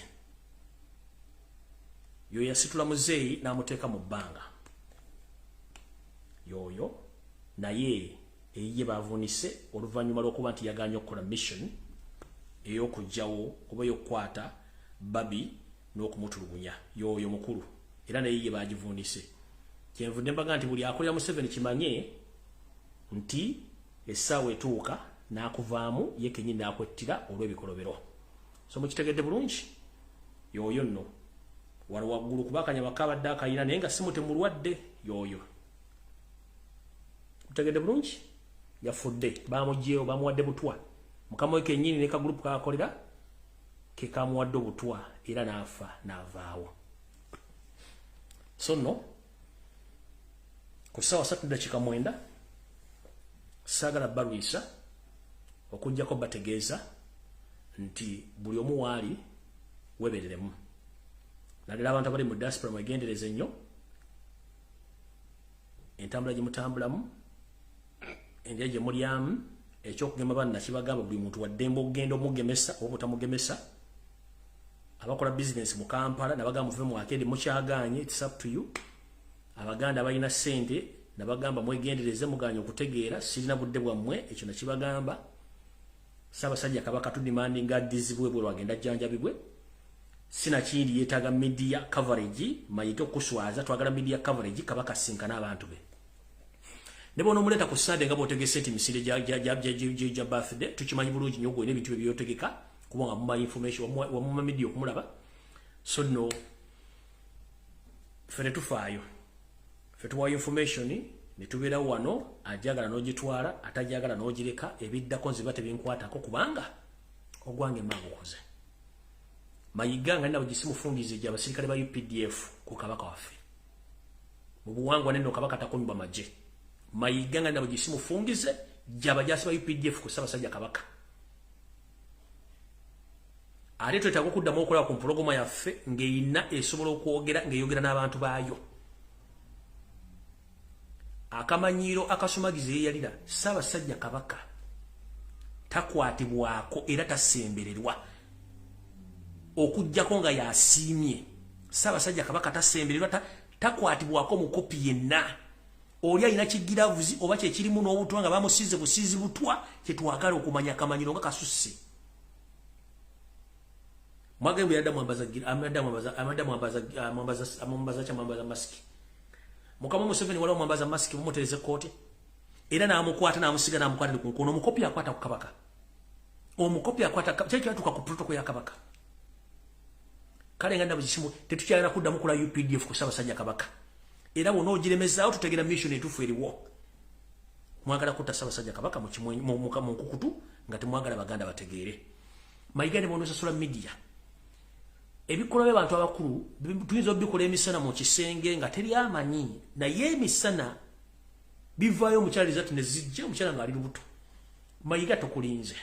yoyo yasitula muzeeyi n'amuteeka mu bbanga yoyo naye eyiye baavunise oluvannyuma lw'okuba nti yaganye okukola mission ey'okugjawo oba ey'okukwata babi n'okumutulugunya yoyo mukulu era naye ye baagivunise. Kyenvudde mbaga nti buli akolera Museveni kimanye nti essaawa etuuka n'akuvaamu ye kennyini n'akwettira olw'ebikolobero. So mukitegedde bulungi yoyo nno wano waggulu kuba akanyama kabadde akayina naye nga si mutemulwadde yoyo mutegedde bulungi yafudde baamugyeyo bamuwadde butwa mukama we kennyini ne kagurupu kakolera ke kamuwadde obutwa era n'afa n'avaawo. So no ku ssaawa 3:09 saagala balwisa okujjako bategeeza nti buli omu waali webereremu naddala abantu abali mu diaspora mwegendereze nnyo entambula gye mutambulamu endya gye mulyamu ekyokugema banna kibagamba buli muntu waddembe okugenda omugemesa oba butamugemesa. Abakola business mu Kampala nabagamba muve mu akendi mukyaganye it's up to you abaganda balina sente nabagamba mwegendereze muganya okutegeera sirina budde bwammwe ekyo nakibagamba Ssaabasajja Kabaka tudimandinga addizibwe bwe lwagenda jjanjabibwe sina kindi yeetaaga media coverage Mayiga okuswaza twagala media coverage Kabaka sinkana abantu be ne bono muleta ku Sunday nga botegese enti misinde ja birthday tukimanyi bulungi nnyo gwe n'ebintu byotegeka kubanga mumba information wa mumma media okumulaba so no fere tufaayo fetuwa information ne tubeera wano ajagala n'ogitwala atajagala n'ogireka ebiddako nziba tebinkwatako kubanga ogwange mangu kuze Mayiga nga nabo gisimufungize gya abasirikale ba UPDF ku Kabaka waffe mu buwangwa neno Kabaka takunywa maje Mayiga nga nabo gisimufungize gya abajasi ba UPDF ku Ssaabasajja Kabaka ate twetaaga okuddamu okulaba ku mpologoma yaffe ng'eyina esobola okwogera ng'eyogera n'abantu baayo akamanyiiro akasumagize yeyalira Ssaabasajja Kabaka takwatibwako era tasembererwa okujjako nga yasiimye Ssaabasajja Kabaka tasembererwa takwatibwako mu kopi yenna oli alina kigiravuzi oba kyekirimu n'obutwa nga bamusiize busiizi butwa kyetwagala okumanya akamanyiiro nga kasusse mwagembe yadda mwambaza maski mukama Museveni wala mwambaza maski mumutereze kote era namukwata namusiga namukwata ku nkono omukopi akwata ku Kabaka omukopi akwata kyekyo atuka ku protocol ya Kabaka kale nganda bujisimu tetukyalana kuddamu kula UPDF ku Ssaabasajja Kabaka era bono ogiremezaawo tutegera mission etufu eriwo mwagala kutta Ssaabasajja Kabaka mu nkukutu nga temwagala baganda bategeere Mayiga ne bono sasula media ebikola by'abantu abakulu tuyinza obikola emisana mu kisenge nga teri amanyi naye emisana bivaayo omukyala zati ne zijja omukyala ng'ali lubuto Mayiga tokulinze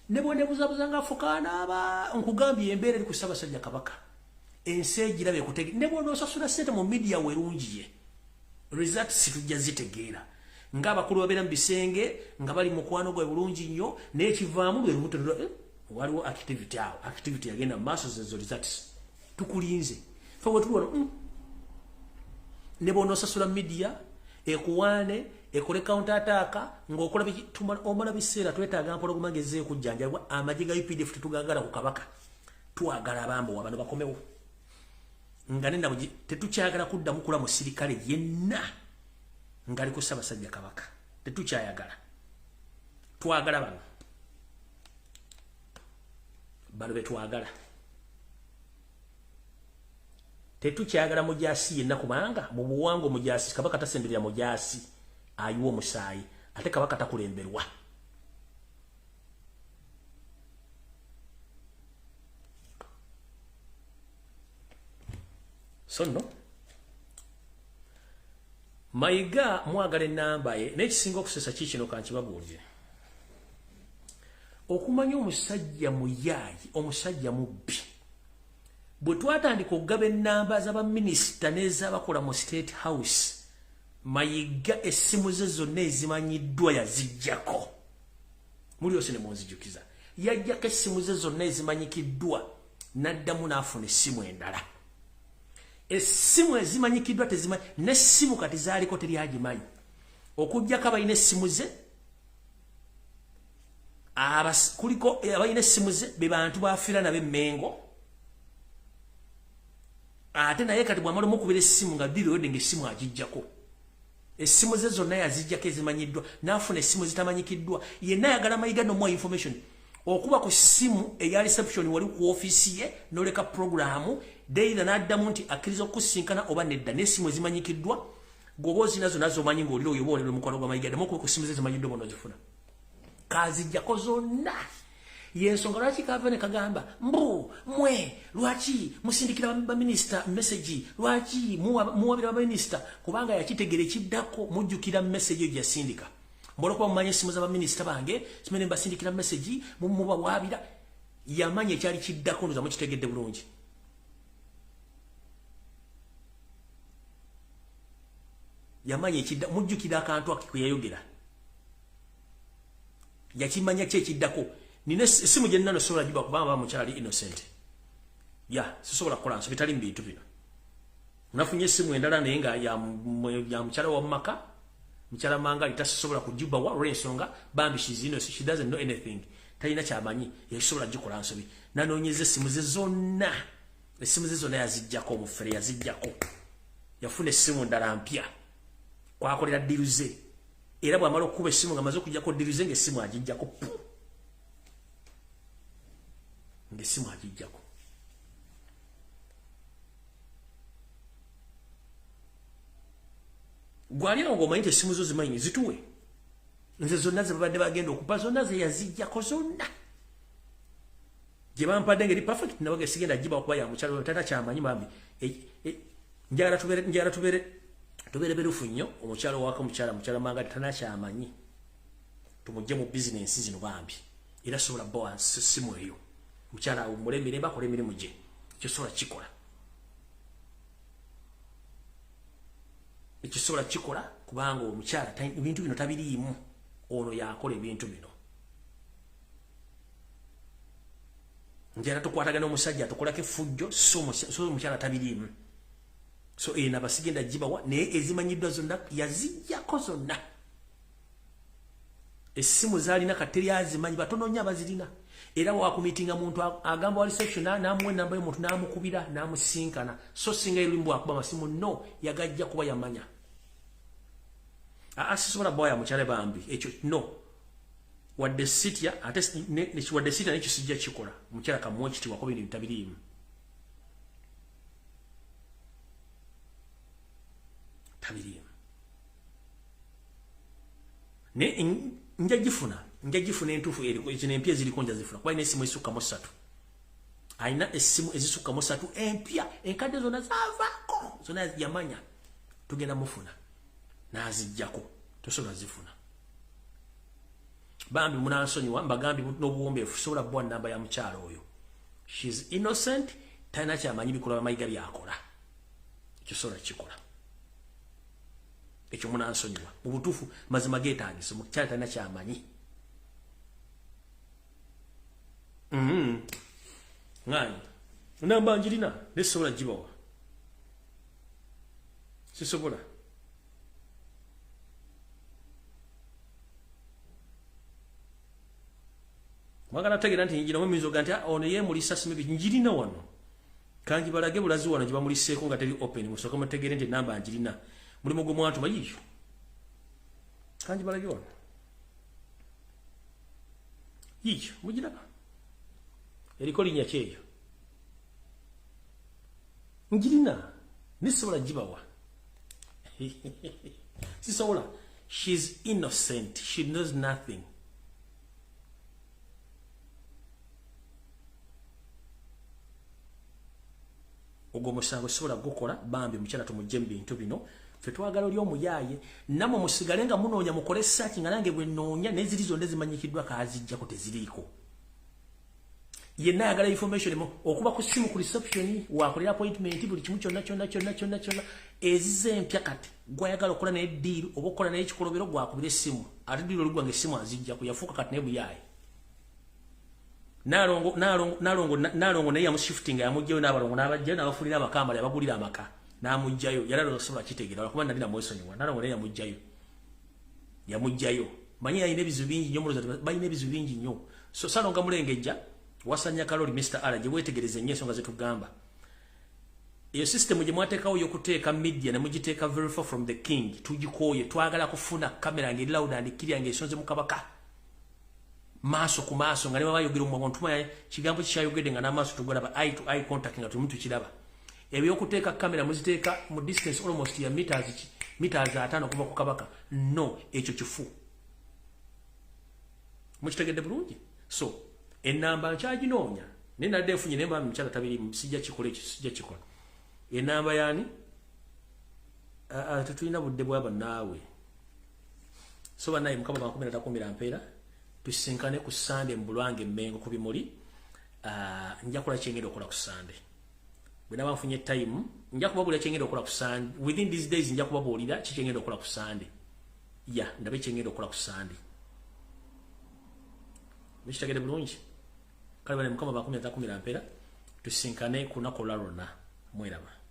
ne bwone buzabuza ng'afukaana aba nkugambye embeera eri ku Ssaabasajja Kabaka ensi egirabe ekutege ne bwone osasula ssente mu media werungiye results tujja zitegeera ng'abakulu babeera mu bisenge nga bali mukwano gwe bulungi nnyo n'ekivaamu lwe lubuto waliwo activity yagenda maaso zezo results tukulinze fe wetuwona ne bono sasula media ekuwane ekole counter attack ng'okola omala biseera twetaaga mpologoma ngeze okujjanjabwa amagye ga UPDF tetugagala ku Kabaka twagala abambo wabano bakomewo nga nenda buji tetukyagala kuddamu kula mu sirikale yenna ngali ku Ssaabasajja Kabaka tetukyayagala twagala bano betwagala tetukyagala mujasi yenna kubanga mu buwango mujasi Kabaka tasemberera mujasi ayiwo omusaayi ate Kabaka takulemberwa so no Mayiga mwagala ennamba ye n'ekisinga okusesa kikino kankibabuulire okumanya omusajja muyaayi omusajja mubbi bwe twatandika okugaba ennamba z'abaminisita n'ez'abakola mu State House Mayiga essimu ze zonna ezimanyiddwa yaziggyako muli yose ne munzijukiza yaggyako essimu ze zonna ezimanyikiddwa n'addamu n'afuna essimu endala essimu ezimanyikiddwa tezimanyi n'essimu kati zaaliko teri agimanyi okuggyako abalina essimu ze kuliko abalina essimu ze be bantu bafiira nabe Mengo ate naye kati bwamala omukubira essimu nga diriwedde ng'essimu agijjako essimu ze zonna yaziggyako ezimanyiddwa n'afuna essimu zitamanyikiddwa yenna ayagala Mayiga n'omuwa information okuba ku ssimu eya reception wali ku ofiisi ye n'oleka programu deira n'addamu nti akkiriza okusinkana oba nedda n'essimu ezimanyikiddwa gwoba ozina zonna zomanyi ng'olira oyo oba olira omukwano gwa Mayiga ddemu okuba ku ssimu ze zimanyiddwa bona ozifuna kazijjako zonna yensonga lwaki kava ne kagamba mwe lwaki musindikira baminisita message lwaki muwabira baminisita kubanga yakitegere kiddako mujjukira message eyo gyasindika mbola kuba mumanya essimu z'abaminisita bange simene mbasindikira message mubawabira yamanya ekyali kiddako ndoza mukitegedde bulungi yamanya ekidda mujjukira akantu akikuyayogera yakimanya kyekiddako nina essimu gye nnano sobola giba kubanga bamukyali innocent ya sisobola kukola nso bitali mu bintu bino Nafunye simu endala naye nga ya mukyala wa maka mukyala manga litasobola kujuba wa rensonga bambi she doesn't know anything talina kyamanyi yasobola gikola nsobi nanoonyeze simu ze zonna esimu ze zonna yazijjako omufere yazijjako yafuna esimu ndala mpya kwakolera diruze era bw'amala okuba esimu nga amaze okujjako diruze ng'essimu agijjako ng'essimu agijjako gwali ngo omanyi essimu zo zimanyi zituwe nze zonna ze babadde bagenda okupa zonna ze yazijjako zonna gye bampadde ngeri perfect nawe gesigenda agiba okuba ya mukyalo tata kyamanyi bambi njagala tubeere berufu nnyo omukyalo wako mukyala manga tana kyamanyi tumujje mu bizinensi zino bambi era sobola bowa simu eyo mukyala omulembere bakola emirimu gye kyosobola kikola ekisobola kikola kubanga omukyala ebintu bino tabiriimu ono yakola ebintu bino njala tukwatagana omusajja tukolako effujjo so omukyala tabiriimu so ena basigenda gibawa naye ezimanyiddwa zonna yazijjako zonna essimu zaalina kateri azimanyi batono nnyo abazirina era wakumitinga muntu agamba wa reception n'amuwa enamba y'omuntu n'amukubira n'amusinkana so singa erimbu akuba amasimu no yagajja kuba yamanya asisobola bwa ya mukyale bambi ekyo no wadde sitya ate wadde sitya n'ekyo sijja kikola mukyala kamuwa ekitiibwa kuba ebintu bitabiriimu tabiriimu ne njagifuna entuufu zino empya eziriko njazifuna kuba alina essimu ezisukkamu 3 alina essimu ezisukkamu 3 empya enkadde zonna zaavaako zonna yamanya tugenda mufuna n'azijjako tosobola zifuna bambi munansonyiwa mbagambye n'obuwombeefu sobola bwa namba ya mukyalo oyo she's innocent talina kyamanyi bikolwa Mayiga byakola ekyo sobola kikola ekyo munansonyiwa mu butuufu mazima geetaagisa mukyala talina kyamanyi ng'anyi namba njirina nesobola gibawa sisobola mwagala tegera nti njira mwemizo ganti ono yemulisa simibi njirina wano kanji balage bulazi wano gye bamuliseeko nga teri open musooka mutegere nti namba njirina mulimu gwe mwantuma yiyo kanji balage wano yiyo mugiraba eriko linnya kyeyo njirina nisobola gibawa sisobola she's innocent she knows nothing ogwo musango sobola gukola bambi mukyala tumujje mu bintu bino ffe twagala oli omuyaaye namwe musigale nga munoonya mukole search nga nange bwe nnoonya n'eziri zonna zimanyikiddwa kaazijjako teziriiko yenna ayagala information okuba ku simu ku reception wakolera appointment buli kimu kyonna ezize empya kati gwayagala okukola naye deal oba okukola naye ekikolobero gwakubira essimu ate deal oligwa ng'essimu azijjako yafuuka kati naye buyaaye nalongo naye yamushifting yamugjayo n'abalongo n'abajjayo n'abafulira amakambala yabagulira amaka n'amugjayo yali osobola kitegeera kuba nali namwesonyiwa nalongo naye yamugjayo manyi yalina ebizibu bingi nnyo muloza balina ebizibu bingi nnyo so salonga mulengejja wasanya kaloli Mr. Ala gye weetegereze nnyo ensonga zetugamba eyo system gye mwateekawo y'okuteeka media ne mugiteeka very far from the king tugikooye twagala kufuna kamera ng'eri loud and clear ng'esonze mu Kabaka maaso ku maaso nga ne baba yogera mu ntuma kigambo kikyayogedde nga n'amaaso tugolaba eye to eye contact nga tumuntu kiraba ebyokuteeka kamera muziteeka mu distance almost ya meters 5 kuva ku Kabaka no ekyo kifu mukitegedde bulungi so enamba nkyaginoonya naye nadde nfunye naye mbambi mukyala tabiri sijja kikola ekyo sijja kikola enamba yaani tetulina budde bwaba naawe so banaye mukama bankumiratakumira mpeera tusinkane ku Sunday mu Bulwange Mmengo ku bimuli nja kola kyengenda okola ku Sunday bwe naba nfunye time nja kubabulira kyengenda okola ku Sunday within these days nja kubabuulira kyengenda okola ku Sunday ndabe kyengenda okola ku Sunday mukitegedde bulungi kale bane mukama bankumiratakumira mpeera tusinkane ku lunaku olwa lwonna mweraba